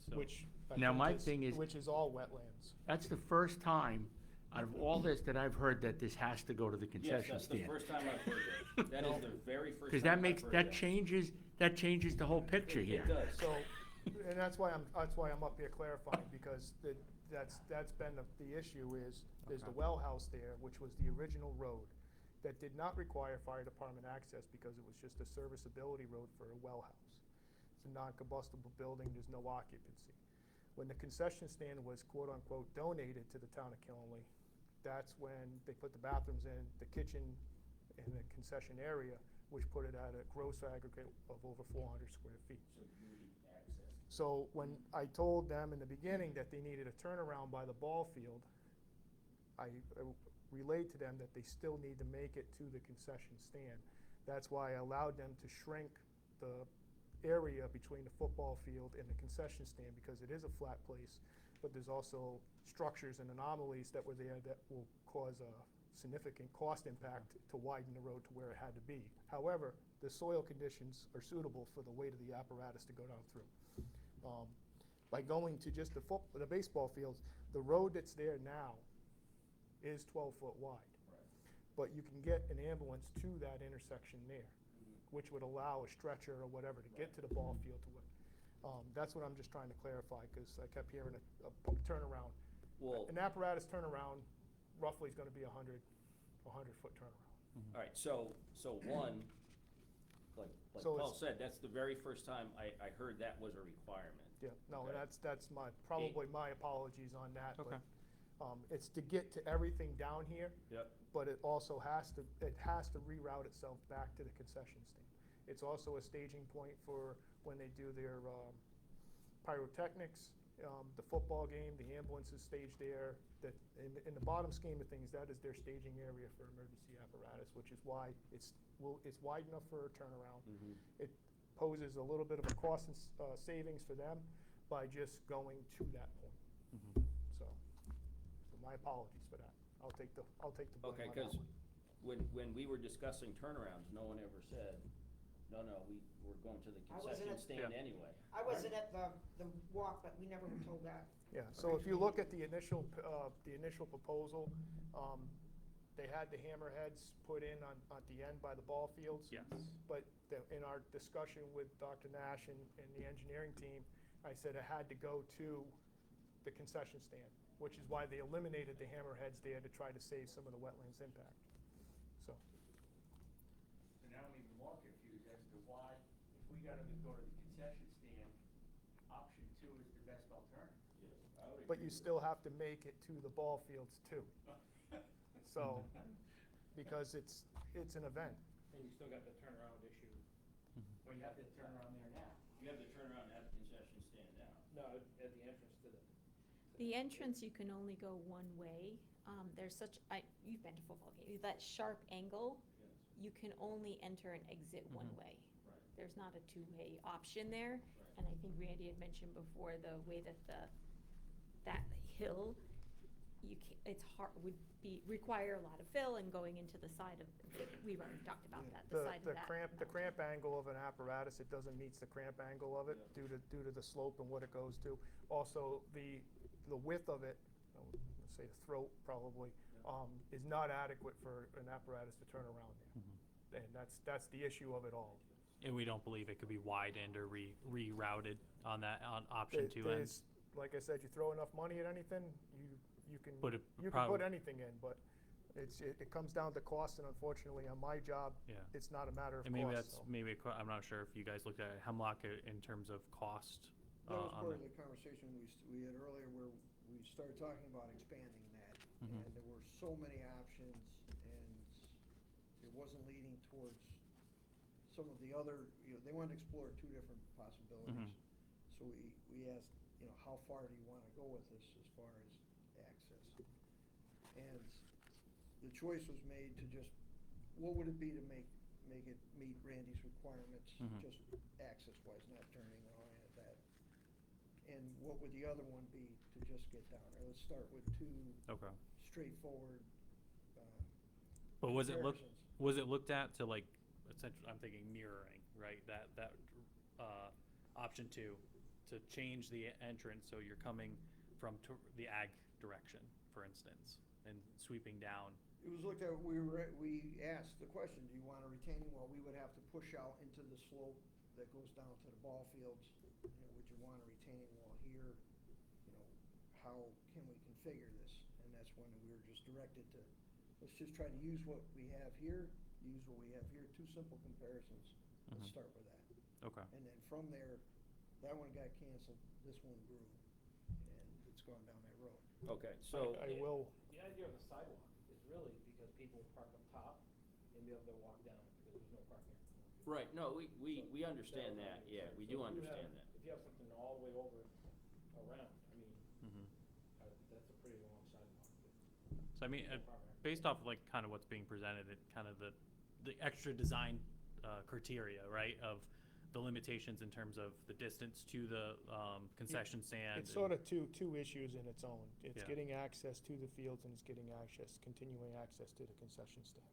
So- which I Now, think my thing is- which is all wetlands. That's the first time out of all this that I've heard that this has to go to the Yes, concession that's the stand. first time I've heard that. That is the very first time Because that I've makes, heard that changes the whole picture It here. does. So, and that's why I'm up here clarifying, because that's been the issue is, there's the Okay. well house there, which was the original road that did not require fire department access because it was just a serviceability road for a well house. It's a non-combustible building, there's no occupancy. When the concession stand was quote-unquote donated to the town of Killenly, that's when they put the bathrooms in, the kitchen, and the concession area, which put it at a gross aggregate of over 400 square feet. So when I told them in the beginning that they needed a turnaround by the ball field, I relayed to them that they still need to make it to the concession stand. That's why I allowed them to shrink the area between the football field and the concession stand, because it is a flat place, but there's also structures and anomalies that were there that will cause a significant cost impact to widen the road to where it had to be. However, the soil conditions are suitable for the weight of the apparatus to go down through. By going to just the baseball fields, the road that's there now is 12 foot wide. But you can get an ambulance to that intersection there, which would allow a stretcher or whatever to get to the ball field to it. That's what I'm just trying to clarify, because I kept hearing a turnaround. Well, An apparatus turnaround roughly is gonna be a 100-foot turnaround. all right, so one, like So Paul it's- said, that's the very first time I heard that was a requirement. Yeah, no, Okay. and that's probably my apologies on that, but, Okay. it's to get to everything down here, Yep. but it also has to reroute itself back to the concession stand. It's also a staging point for when they do their pyrotechnics, the football game, the ambulance is staged there. That, in the bottom scheme of things, that is their staging area for emergency apparatus, which is why it's wide enough for a turnaround. It poses a little bit of a cost and savings for them by just going to that point. So my apologies for that. I'll take the blame Okay, on that because one. when we were discussing turnarounds, no one ever said, no, we're going to the I wasn't concession at- stand Yeah. anyway. I wasn't at the walk, but we never were told that. Yeah, so if you look at the initial proposal, they had the hammerheads put in at the end by the ball fields. Yes. But in our discussion with Dr. Nash and the engineering team, I said it had to go to the concession stand, which is why they eliminated the hammerheads there to try to save some of the wetlands impact. So, So now I'm even more confused as to why, if we gotta go to the concession stand, option 2 is the best alternative. but you still have to make it to the ball fields too. So, because it's an event. And you still got the turnaround issue. Well, you have to turn around there now. You have the turnaround at the concession stand now. No, at the entrance to the. The entrance, you can only go one way. There's you've been to football games, that sharp angle, you can only enter and exit one way. Right. There's not a two-way option there. And I think Randy had mentioned before, the way that that hill, it's hard, require a lot of fill and going into the side of, we've already talked about that, the side of that. The cramp angle of an apparatus, it doesn't meet the cramp angle of it due to the slope and what it goes to. Also, the width of it, let's say the throat probably, is not adequate for an apparatus to turn around there. And that's the issue of it all. And we don't believe it could be widened or rerouted on option 2 ends. Like I said, you throw enough money at anything, you can Put it you can put anything in, but it comes down to cost, and unfortunately, on my job, Yeah. it's not a matter of And maybe cost. that's, so. I'm not sure if you guys looked at Hemlock in terms of cost That was on part the- of the conversation we had earlier where we started talking about expanding that. Mhm. And there were so many options and it wasn't leading towards some of the other, they wanted to explore two different possibilities. Mhm. So we asked, how far do you want to go with this as far as access? And the choice was made to just, what would it be to make it meet Randy's requirements, Mhm. just access-wise, not turning and all of that? And what would the other one be to just get down there? Let's start with two Okay. straightforward, But was it comparisons. looked at to like, essentially, I'm thinking mirroring, right? That option two, to change the entrance so you're coming from the ag direction, for instance, and sweeping down. It was looked at, we asked the question, do you want a retaining wall? We would have to push out into the slope that goes down to the ball fields. Would you want a retaining wall here? How can we configure this? And that's when we were just directed to, let's just try to use what we have here, use what we have here, two simple comparisons. Mhm. Let's start with that. Okay. And then from there, that one got canceled, this one grew, and it's gone down that road. Okay, so, I will, The idea of the sidewalk is really because people park up top and be able to walk down because there's no parking. right, no, we understand that, yeah, we do understand that. If you have something all the way over around, I mean, Mhm. that's a pretty long sidewalk. So I mean, No parking. based off of like kind of what's being presented, it kind of the extra design criteria, right, of the limitations in terms of the distance to the concession stand. it's sort of two issues in its own. It's Yeah. getting access to the fields and it's getting continuing access to the concession stand.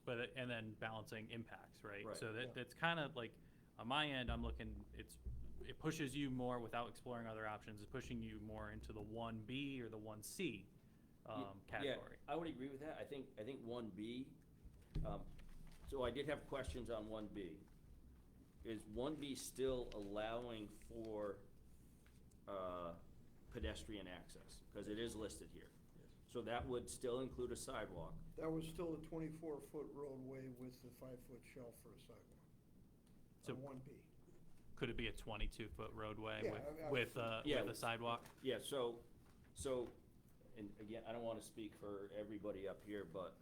But and then balancing impacts, right? Right. So Yeah. that's kind of like, on my end, I'm looking, it pushes you more without exploring other options. It's pushing you more into the 1B or the 1C category. Yeah, I would agree with that. I think 1B, so I did have questions on 1B. Is 1B still allowing for pedestrian access? Because it is listed here. So that would still include a sidewalk. That was still a 24-foot roadway with the 5-foot shelf for a sidewalk. So- On 1B. Could it be a 22-foot roadway Yeah, with Yeah. a sidewalk? Yeah, so, and again, I don't want to speak for everybody up here, but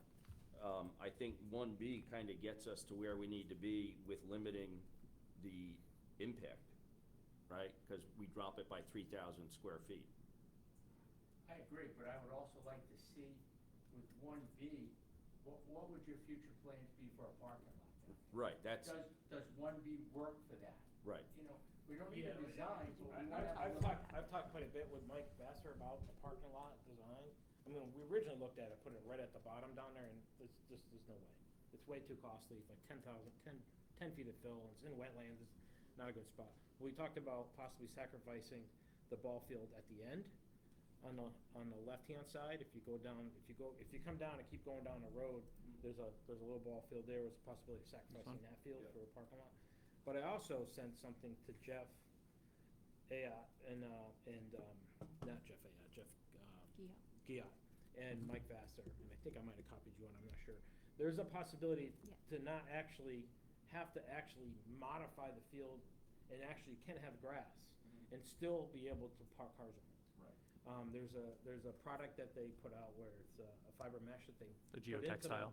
I think 1B kind of gets us to where we need to be with limiting the impact, right? Because we drop it by 3,000 square feet. I agree, but I would also like to see with 1B, what would your future plans be for a parking lot then? Right, that's, Does 1B work for that? right. We don't need a design, but we want to have. I've talked quite a bit with Mike Vassar about the parking lot design. I mean, we originally looked at it, put it right at the bottom down there, and there's no way. It's way too costly, it's like 10 feet of fill, and it's in wetlands, it's not a good spot. We talked about possibly sacrificing the ball field at the end, on the left-hand side. If you come down and keep going down the road, there's a little ball field there, with a possibility of sacrificing that field for a parking lot. But I also sent something to Jeff Ayotte not Jeff Ayotte, Jeff Giat and Mike Vassar, and I think I might have copied you on, I'm not sure. There's a possibility to not actually have to actually modify the field and actually can have grass and still be able to park cars on it. Right. There's a product that they put out where it's a fiber mesh that they The put geotextile.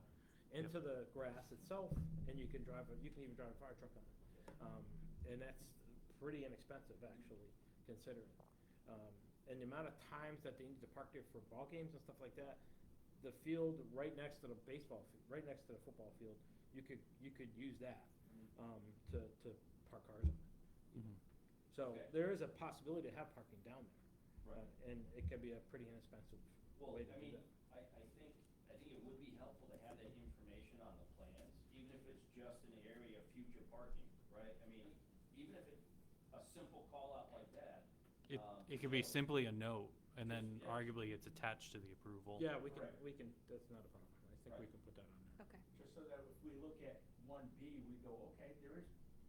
into the grass itself, and you can even drive a fire truck on it. And that's pretty inexpensive, actually, considering. And the amount of times that they need to park there for ball games and stuff like that, the field right next to the right next to the football field, you could use that to park cars on it. Mhm. So Okay. there is a possibility to have parking down there. Right. And it could be a pretty inexpensive Well, way to I do mean, that. I think it would be helpful to have that information on the plans, even if it's just in the area of future parking, right? I mean, even if it's a simple call out like that. It could be so- simply a note, and then Yeah. arguably it's attached to the approval. Yeah, Correct. that's not a problem. I think we Right. can put that on there. Okay. Just so that if we look at 1B, we go, okay, there is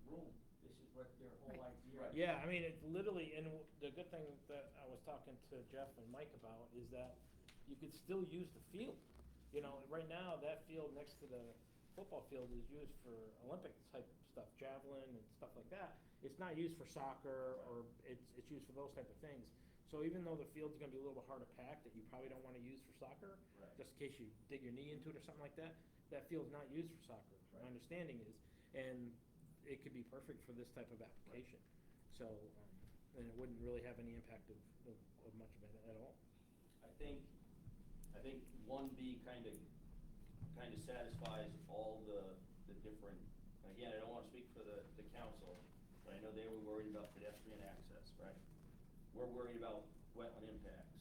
room. This is what their whole Right. idea. Right. Yeah, I mean, it's literally, and the good thing that I was talking to Jeff and Mike about is that you could still use the field. Right now, that field next to the football field is used for Olympic type stuff, javelin and stuff like that. It's not used for soccer, or it's used for those type of things. So even though the field's gonna be a little bit harder packed, that you probably don't wanna use for soccer, just in case you dig your knee into it or something like that, that field's not used for soccer, my understanding is. And it could be perfect for this type of application. So, and it wouldn't really have any impact of much of it at all. I think 1B kind of satisfies all the different, again, I don't want to speak for the council, but I know they were worried about pedestrian access, right? We're worried about wetland impacts.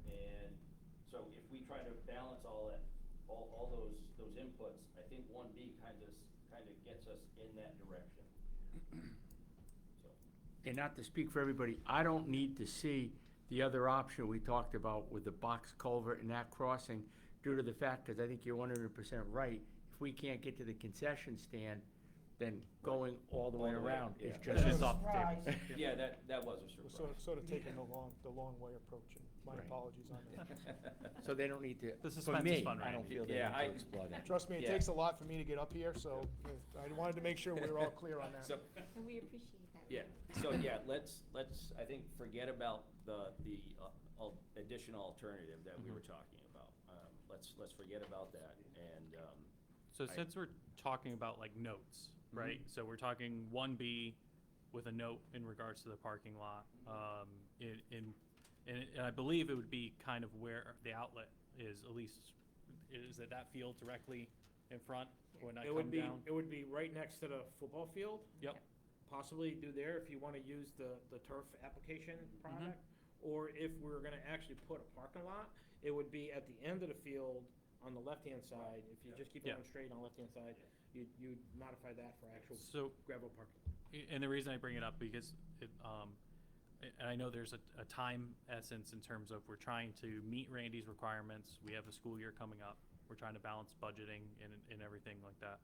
And so if we try to balance all those inputs, I think 1B kind of gets us in that direction. So. And not to speak for everybody, I don't need to see the other option we talked about with the box culvert and that crossing, due to the fact, because I think you're 100% right, if we can't get to the concession stand, then going all the way All the way, around is yeah. just off the table. Surprise. Yeah, that was a We're surprise. sort of taking the long way approach, and my Right. apologies on that. So they don't need to, The for suspense me, is fun, I don't Randy. feel they Yeah, need I- to explore that. Trust me, it Yeah. takes a lot for me to get up here, so I wanted to make sure we were all clear on that. So, And we appreciate that. yeah, so yeah, let's, I think, forget about the additional alternative that we were talking about. Let's forget about that, and, So since we're talking about like notes, right? So we're talking 1B with a note in regards to the parking lot. And I believe it would be kind of where the outlet is, at least, is it that field directly in front when I It come would be, down? it would be right next to the football field. Yep. Possibly do there if you wanna use the turf application product. Or if we're gonna actually put a parking lot, it would be at the end of the field on the left-hand side. If you just keep Yeah. going straight on the left-hand side, you'd modify that for actual So, gravel parking. and the reason I bring it up because and I know there's a time essence in terms of we're trying to meet Randy's requirements. We have a school year coming up. We're trying to balance budgeting and everything like that.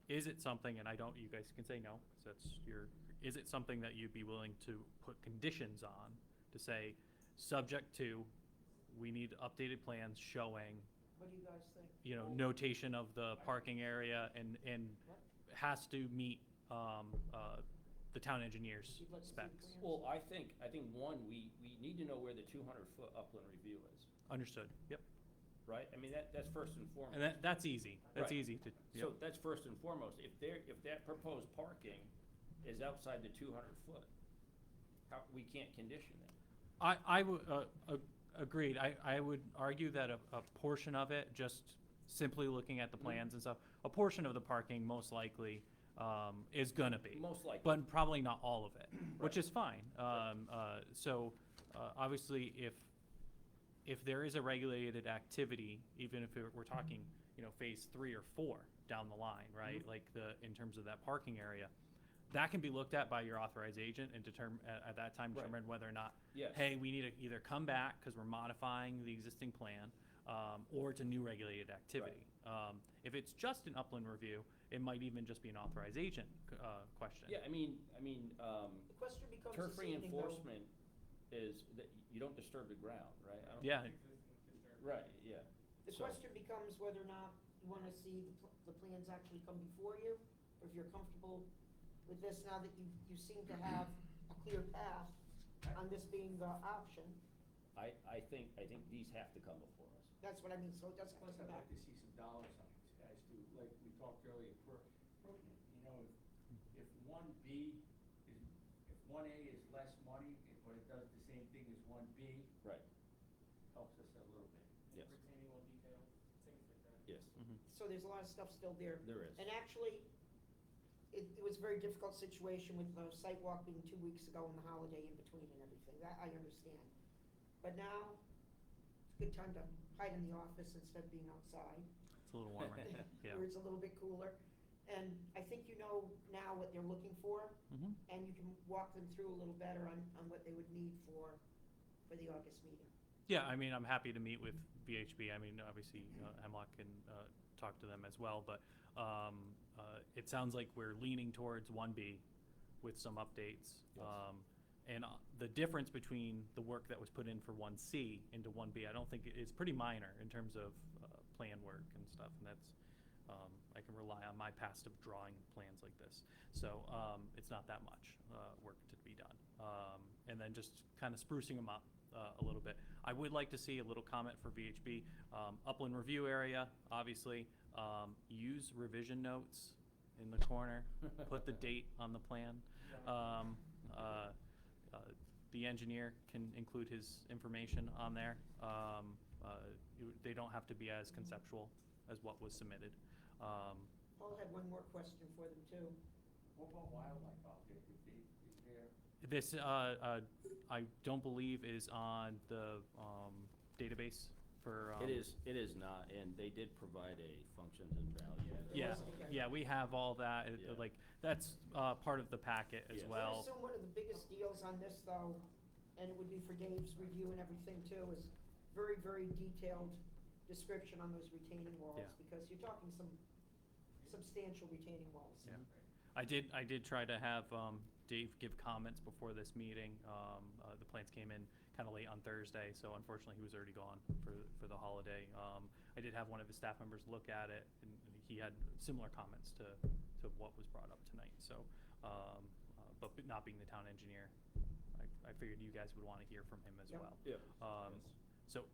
Is it something, and you guys can say no, 'cause that's is it something that you'd be willing to put conditions on to say, subject to, we need updated plans showing, What do you guys think? notation of the parking area and has to meet, the town engineer's You'd like to see the specs. plans? well, I think one, we need to know where the 200-foot upland review is, Understood, yep. right? I mean, that's first and foremost. And that's easy, that's Right. easy to, So yep. that's first and foremost. If that proposed parking is outside the 200-foot, we can't condition that. I would, agreed, I would argue that a portion of it, just simply looking at the plans and stuff, a portion of the parking most likely, is gonna be. Most likely. But probably not all of it, which Right. is fine. So, obviously, if there is a regulated activity, even if we're talking, phase 3 or 4 down the line, right? Like in terms of that parking area, that can be looked at by your authorized agent and at that time Right. determine whether or not, Yes. hey, we need to either come back because we're modifying the existing plan, or it's a new regulated activity. If it's just an upland review, it might even just be an authorized agent question. Yeah, I mean, The question becomes turf this evening, though. reinforcement is that you don't disturb the ground, right? I don't- Yeah, Right, yeah. The So- question becomes whether or not you wanna see the plans actually come before you, or if you're comfortable with this now that you seem to have a clear path on this being the option. I think these have to come before us. That's what I mean, so it doesn't Plus, come I'd back. like to see some dollar signs as to, like we talked earlier, if 1B is, if 1A is less money, but it does the same thing as 1B, Right, helps us a little bit. yes, Retaining wall detail, things like that. yes, So there's a lot of stuff still there. there is. And actually, it was a very difficult situation with the site walk being 2 weeks ago and the holiday in between and everything, that I understand. But now, it's a good time to hide in the office instead of being outside, it's a little warmer, yeah. where it's a little bit cooler. And I think you know now what they're looking for, Mhm. and you can walk them through a little better on what they would need for the August meeting. Yeah, I mean, I'm happy to meet with VHB. I mean, obviously, Hemlock can talk to them as well, but it sounds like we're leaning towards 1B with some updates. Yes. And the difference between the work that was put in for 1C into 1B, I don't think is pretty minor in terms of plan work and stuff, and that's I can rely on my past of drawing plans like this. So it's not that much work to be done. And then just kind of sprucing them up a little bit. I would like to see a little comment for VHB. Upland review area, obviously. Use revision notes in the corner. Put the date on the plan. The engineer can include his information on there. They don't have to be as conceptual as what was submitted. Paul had one more question for them too. What about wildlife object, is there? This, I don't believe is on the database for. It is not, and they did provide a functions and value. Yeah, Okay. yeah, we have all that, Yeah. like, that's part of the packet as Yes. well. I assume one of the biggest deals on this though, and it would be for Dave's review and everything too, is very, very detailed description on those retaining walls. Yeah. Because you're talking some substantial retaining walls. Yeah. I did try to have Dave give comments before this meeting. The plans came in kind of late on Thursday, so unfortunately he was already gone for the holiday. I did have one of his staff members look at it, and he had similar comments to what was brought up tonight. So, but not being the town engineer, I figured you guys would want to hear from him as Yep. well. Yeah. So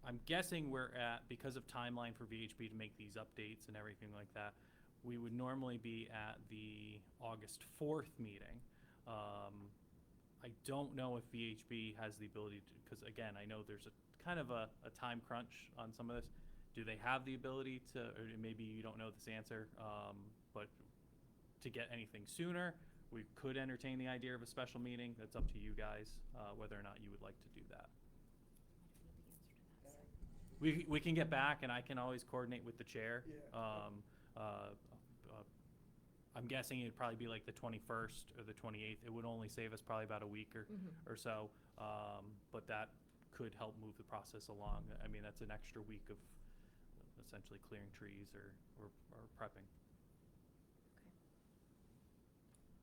I'm guessing we're at, because of timeline for VHB to make these updates and everything like that, we would normally be at the August 4th meeting. I don't know if VHB has the ability to, because again, I know there's a kind of a time crunch on some of this. Do they have the ability to, or maybe you don't know this answer, but to get anything sooner, we could entertain the idea of a special meeting. That's up to you guys, whether or not you would like to do that. We can get back, and I can always coordinate with the chair. Yeah. I'm guessing it'd probably be like the 21st or the 28th. It would only save us probably about a week or so, but that could help move the process along. I mean, that's an extra week of essentially clearing trees or prepping.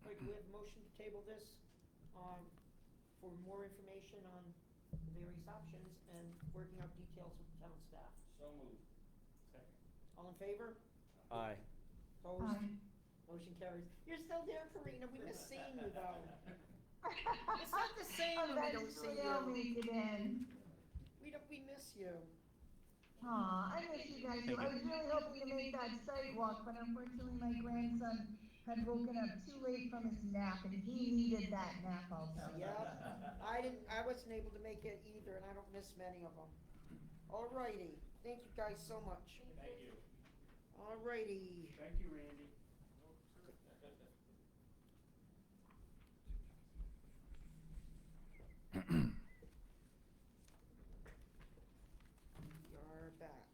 All right, do we have a motion to table this for more information on the various options and working out details with the town staff? So moved. Second. All in favor? Aye. Opposed? Aye. Motion carries. You're still there, Karina. We miss seeing you though. It's not the same when we don't see Eventually I'll you. make it in. We miss you. Aw, I miss you guys too. I was really hoping to make that sidewalk, but unfortunately my grandson had woken up too late from his nap, and he needed that nap, I'll tell you. Yep. I wasn't able to make it either, and I don't miss many of them. All righty. Thank you guys so much. Thank you. All righty. Thank you, Randy. We are back.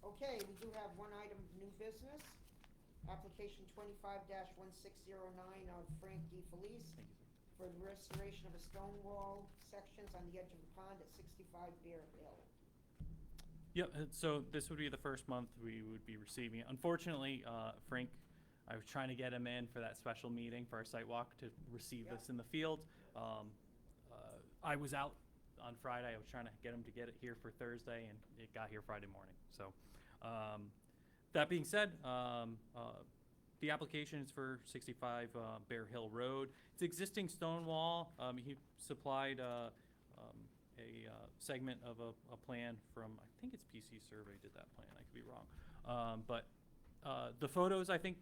Okay, we do have one item of new business. Application 25-1609 of Frank D. Felice for the restoration of a stone wall sections on the edge of the pond at 65 Bear Hill. Yep, so this would be the first month we would be receiving it. Unfortunately, Frank, I was trying to get him in for that special meeting for our site walk to receive this in the field. I was out on Friday. I was trying to get him to get it here for Thursday, and it got here Friday morning. So that being said, the application is for 65 Bear Hill Road. It's existing stone wall. He supplied a segment of a plan from, I think it's PC Survey did that plan. I could be wrong. But the photos, I think,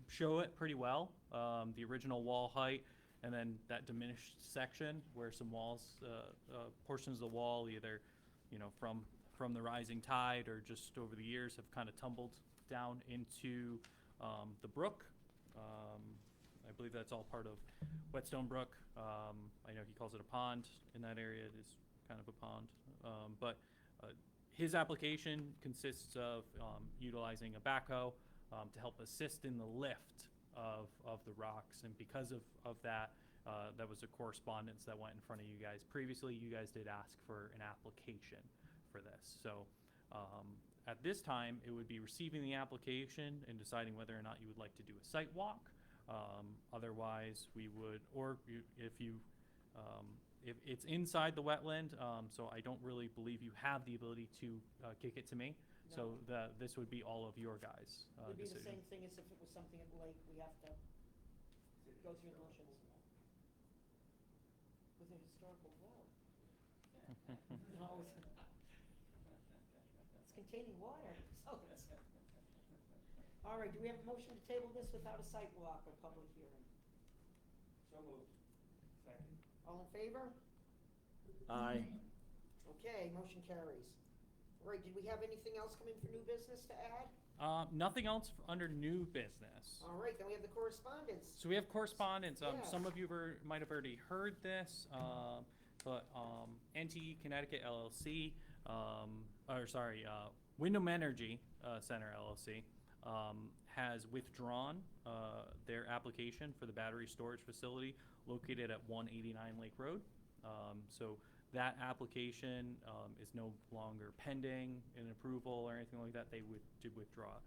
show it pretty well. The original wall height, and then that diminished section where some walls, portions of the wall, either, from the rising tide or just over the years, have kind of tumbled down into the brook. I believe that's all part of Whetstone Brook. I know he calls it a pond in that area. It is kind of a pond. But his application consists of utilizing a backhoe to help assist in the lift of the rocks. And because of that, that was a correspondence that went in front of you guys. Previously, you guys did ask for an application for this. So at this time, it would be receiving the application and deciding whether or not you would like to do a site walk. Otherwise, we would, or if it's inside the wetland, so I don't really believe you have the ability to kick it to me. So this would be all of your guys' It would be the decision. same thing as if it was something at the lake, we have to go through the motions. With a historical well. No, it's containing water, so it's. All right, do we have a motion to table this without a site walk or public hearing? So moved. Second. All in favor? Aye. Okay, motion carries. All right, did we have anything else come in for new business to add? Nothing else under new business. All right, then we have the correspondence. So we have correspondence. Yeah. Some of you might have already heard this, but NTE Connecticut LLC, Wyndham Energy Center LLC, has withdrawn their application for the battery storage facility located at 189 Lake Road. So that application is no longer pending in approval or anything like that. They did withdraw.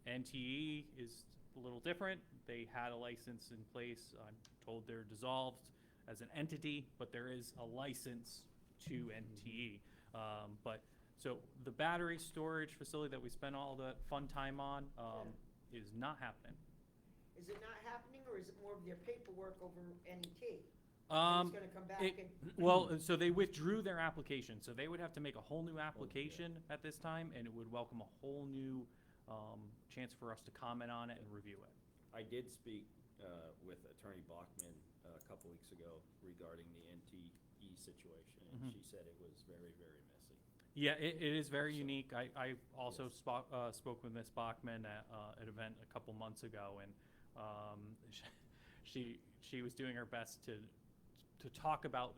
NTE is a little different. They had a license in place. I'm told they're dissolved as an entity, but there is a license to NTE. So the battery storage facility that we spent all the fun time on is not happening. Is it not happening, or is it more of their paperwork over NET? It's gonna come back and. Well, so they withdrew their application, so they would have to make a whole new application at this time, and it would welcome a whole new chance for us to comment on it and review it. I did speak with Attorney Bachman a couple weeks ago regarding the NTE situation, and she said it was very, very messy. Yeah, it is very unique. I also spoke with Ms. Bachman at an event a couple months ago, and she was doing her best to talk about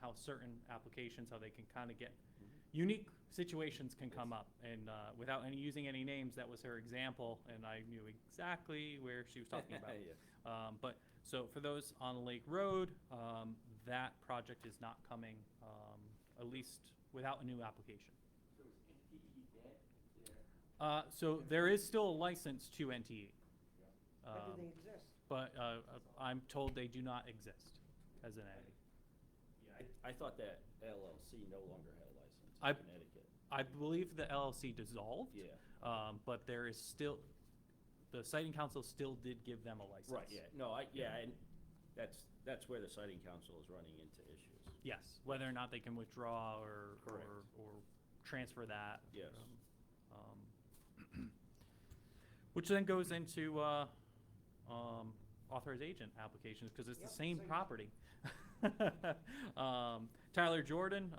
how certain applications, how they can kind of get unique situations can come up, and without using any names, that was her example, and I knew exactly where she was talking about. Yeah. But so for those on Lake Road, that project is not coming, at least without a new application. So is NTE dead? So there is still a license to NTE. But do they exist? But I'm told they do not exist as an entity. Yeah, I thought that LLC no longer had a license I- in Connecticut. I believe the LLC dissolved. Yeah. But there is still, the siting council still did give them a license. Right, yeah, no, and that's where the siting council is running into issues. Yes, whether or not they can withdraw or Correct. or transfer that. Yes. Which then goes into authorized agent applications, because it's Yep, the same same. property. Tyler Jordan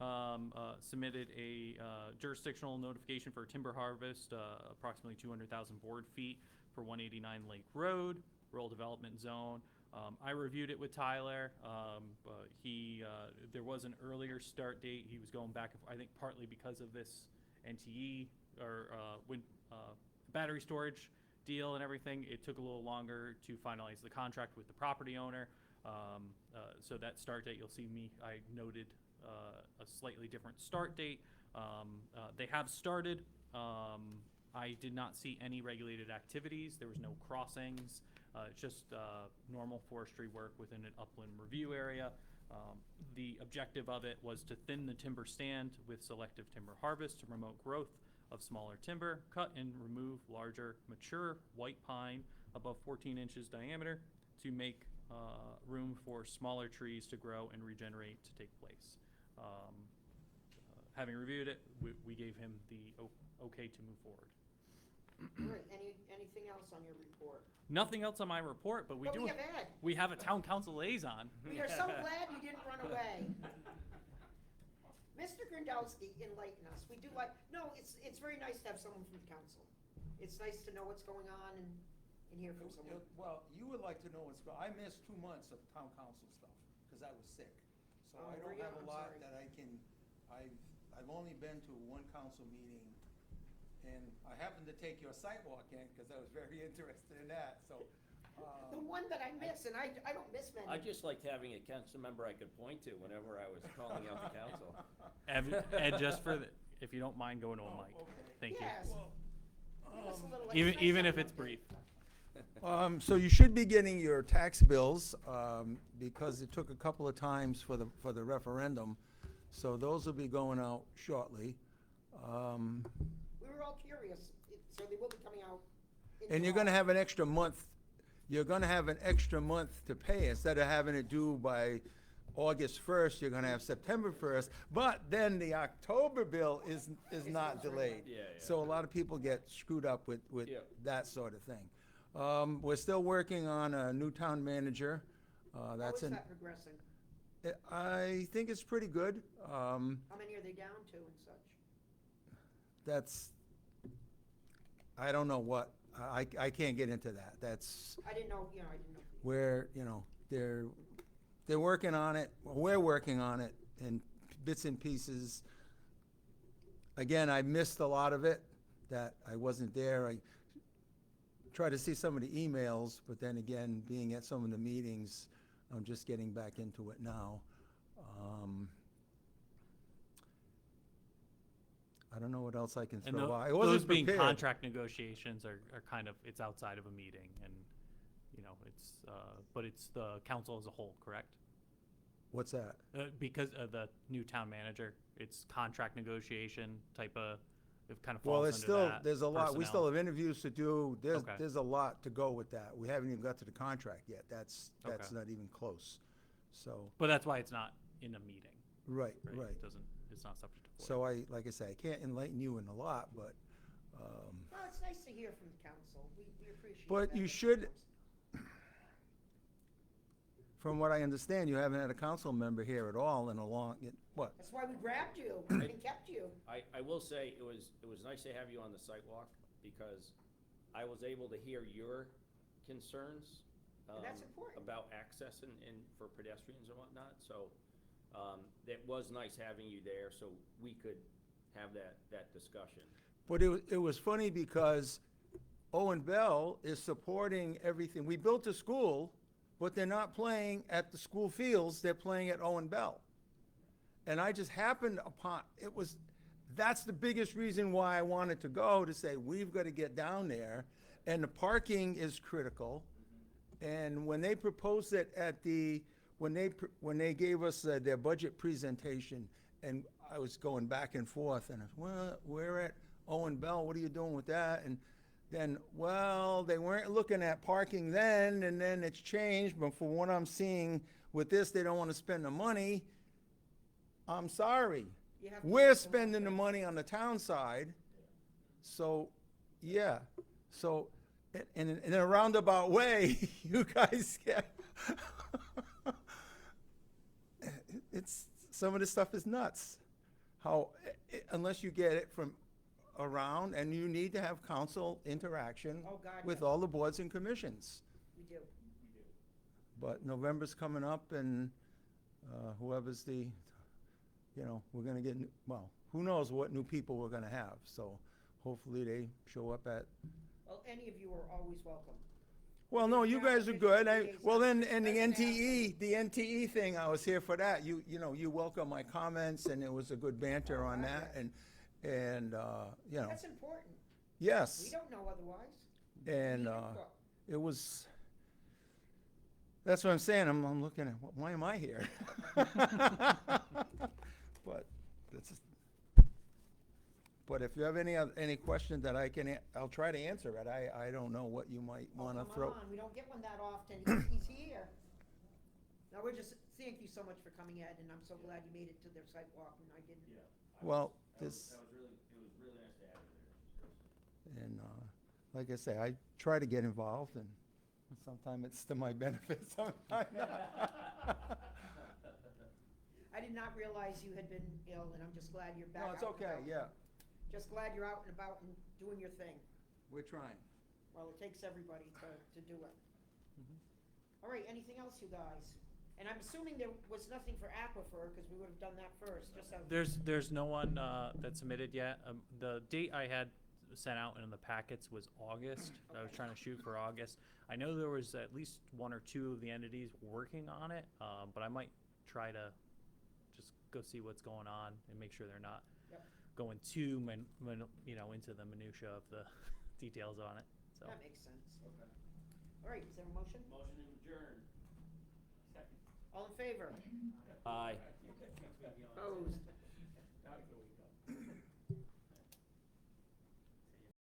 submitted a jurisdictional notification for timber harvest, approximately 200,000 board feet for 189 Lake Road, rural development zone. I reviewed it with Tyler. There was an earlier start date. He was going back, I think partly because of this NTE or battery storage deal and everything. It took a little longer to finalize the contract with the property owner. So that start date, you'll see I noted a slightly different start date. They have started. I did not see any regulated activities. There was no crossings. It's just normal forestry work within an upland review area. The objective of it was to thin the timber stand with selective timber harvest to promote growth of smaller timber, cut and remove larger mature white pine above 14 inches diameter to make room for smaller trees to grow and regenerate to take place. Having reviewed it, we gave him the okay to move forward. All right, anything else on your report? Nothing else on my report, but we But do. we have Ed. We have a town council liaison. We are so glad you didn't run away. Mr. Grindowski, enlighten us. We do it's very nice to have someone from the council. It's nice to know what's going on and hear from someone. Well, you would like to know I missed 2 months of town council stuff, because I was sick. So Oh, I were don't you? have a I'm lot sorry. that I can, I've only been to 1 council meeting, and I happened to take your sidewalk in, because I was very interested in that, so. The one that I miss, and I don't miss many. I just liked having a council member I could point to whenever I was calling out the council. Ed, just if you don't mind going to a mic. okay. Thank you. Yes. Give us a little, Even nice even if having it's you. brief. So you should be getting your tax bills, because it took a couple of times for the referendum. So those will be going out shortly. We were all curious, so they will be coming out. in And you're gonna July. have an extra month, you're gonna have an extra month to pay, instead of having it due by August 1st, you're gonna have September 1st, but then the October bill is not delayed. Yeah, yeah. So a lot of people get screwed up with Yeah. that sort of thing. We're still working on a new town manager, How that's is in, that progressing? I think it's pretty good. How many are they down to and such? That's, I don't know what, I can't get into that, that's, I didn't know. where, they're working on it, we're working on it in bits and pieces. Again, I missed a lot of it, that I wasn't there. I tried to see some of the emails, but then again, being at some of the meetings, I'm just getting back into it now. I don't know what else I can And throw tho- out. I wasn't those being prepared. contract negotiations are kind of, it's outside of a meeting, and, it's, but it's the council as a whole, correct? What's that? Because of the new town manager, it's contract negotiation type of, it kind of Well, falls there's under still, that. there's a lot, we still personnel. have interviews to do, Okay. there's a lot to go with that. We haven't even got to the contract yet, that's Okay. not even close, so, But that's why it's not in a meeting, right, right? right. It doesn't, it's not subject to. So like I say, I can't enlighten you in a lot, but, Well, it's nice to hear from the council. We appreciate that. But you when it should- comes. from what I understand, you haven't had a council member here at all in a long, what? That's why we grabbed you and kept you. I will say, it was nice to have you on the sidewalk, because I was able to hear your concerns. And that's important. About access and for pedestrians and whatnot, so, it was nice having you there, so we could have that discussion. But it was funny because Owen Bell is supporting everything. We built a school, but they're not playing at the school fields, they're playing at Owen Bell. And I just happened upon, that's the biggest reason why I wanted to go, to say, we've got to get down there. And the parking is critical. And when they proposed it when they gave us their budget presentation, and I was going back and forth, and I said, well, we're at Owen Bell, what are you doing with that? And then, well, they weren't looking at parking then, and then it's changed, but from what I'm seeing with this, they don't want to spend the money. I'm sorry. You have to We're make the spending the money. money on the town side, so, yeah. So, in a roundabout way, you guys get, some of this stuff is nuts. How, unless you get it from around, and you need to have council interaction Oh, God, with yes. all the boards and commissions. We do. But November's coming up, and whoever's we're gonna get, well, who knows what new people we're gonna have, so hopefully they show up at, Well, any of you are always welcome. well, no, you guys are good. Well, then, and the Doesn't NTE thing, I was here for that. You welcome my comments, and it was a good banter on that, and, That's important. We yes. don't know otherwise. And, We input. it was, that's what I'm saying, I'm looking at, why am I here? But, but if you have any question that I'll try to answer it. I don't know what you might Oh, wanna come throw. on, we don't get one that often. He's here. Now, thank you so much for coming, Ed, and I'm so glad you made it to their sidewalk when I didn't. Well, It this, was really nice to have you there. and, like I say, I try to get involved, and sometimes it's to my benefit, sometimes not. I did not realize you had been ill, and I'm just glad you're back No, out. it's okay, and yeah, about. Just glad you're out and about and doing your thing. we're trying. Well, it takes everybody to do it. Mm-hmm. All right, anything else, you guys? And I'm assuming there was nothing for Aquifer, because we would have done that first, just out. There's no one that submitted yet. The date I had sent out in the packets was August. I was trying to shoot for August. I know there was at least one or two of the entities working on it, but I might try to just go see what's going on and make sure they're not Yep. going too into the minutia of the details on it. So. That makes sense. All right, is there a motion? Motion adjourned. All in favor? Aye. Opposed?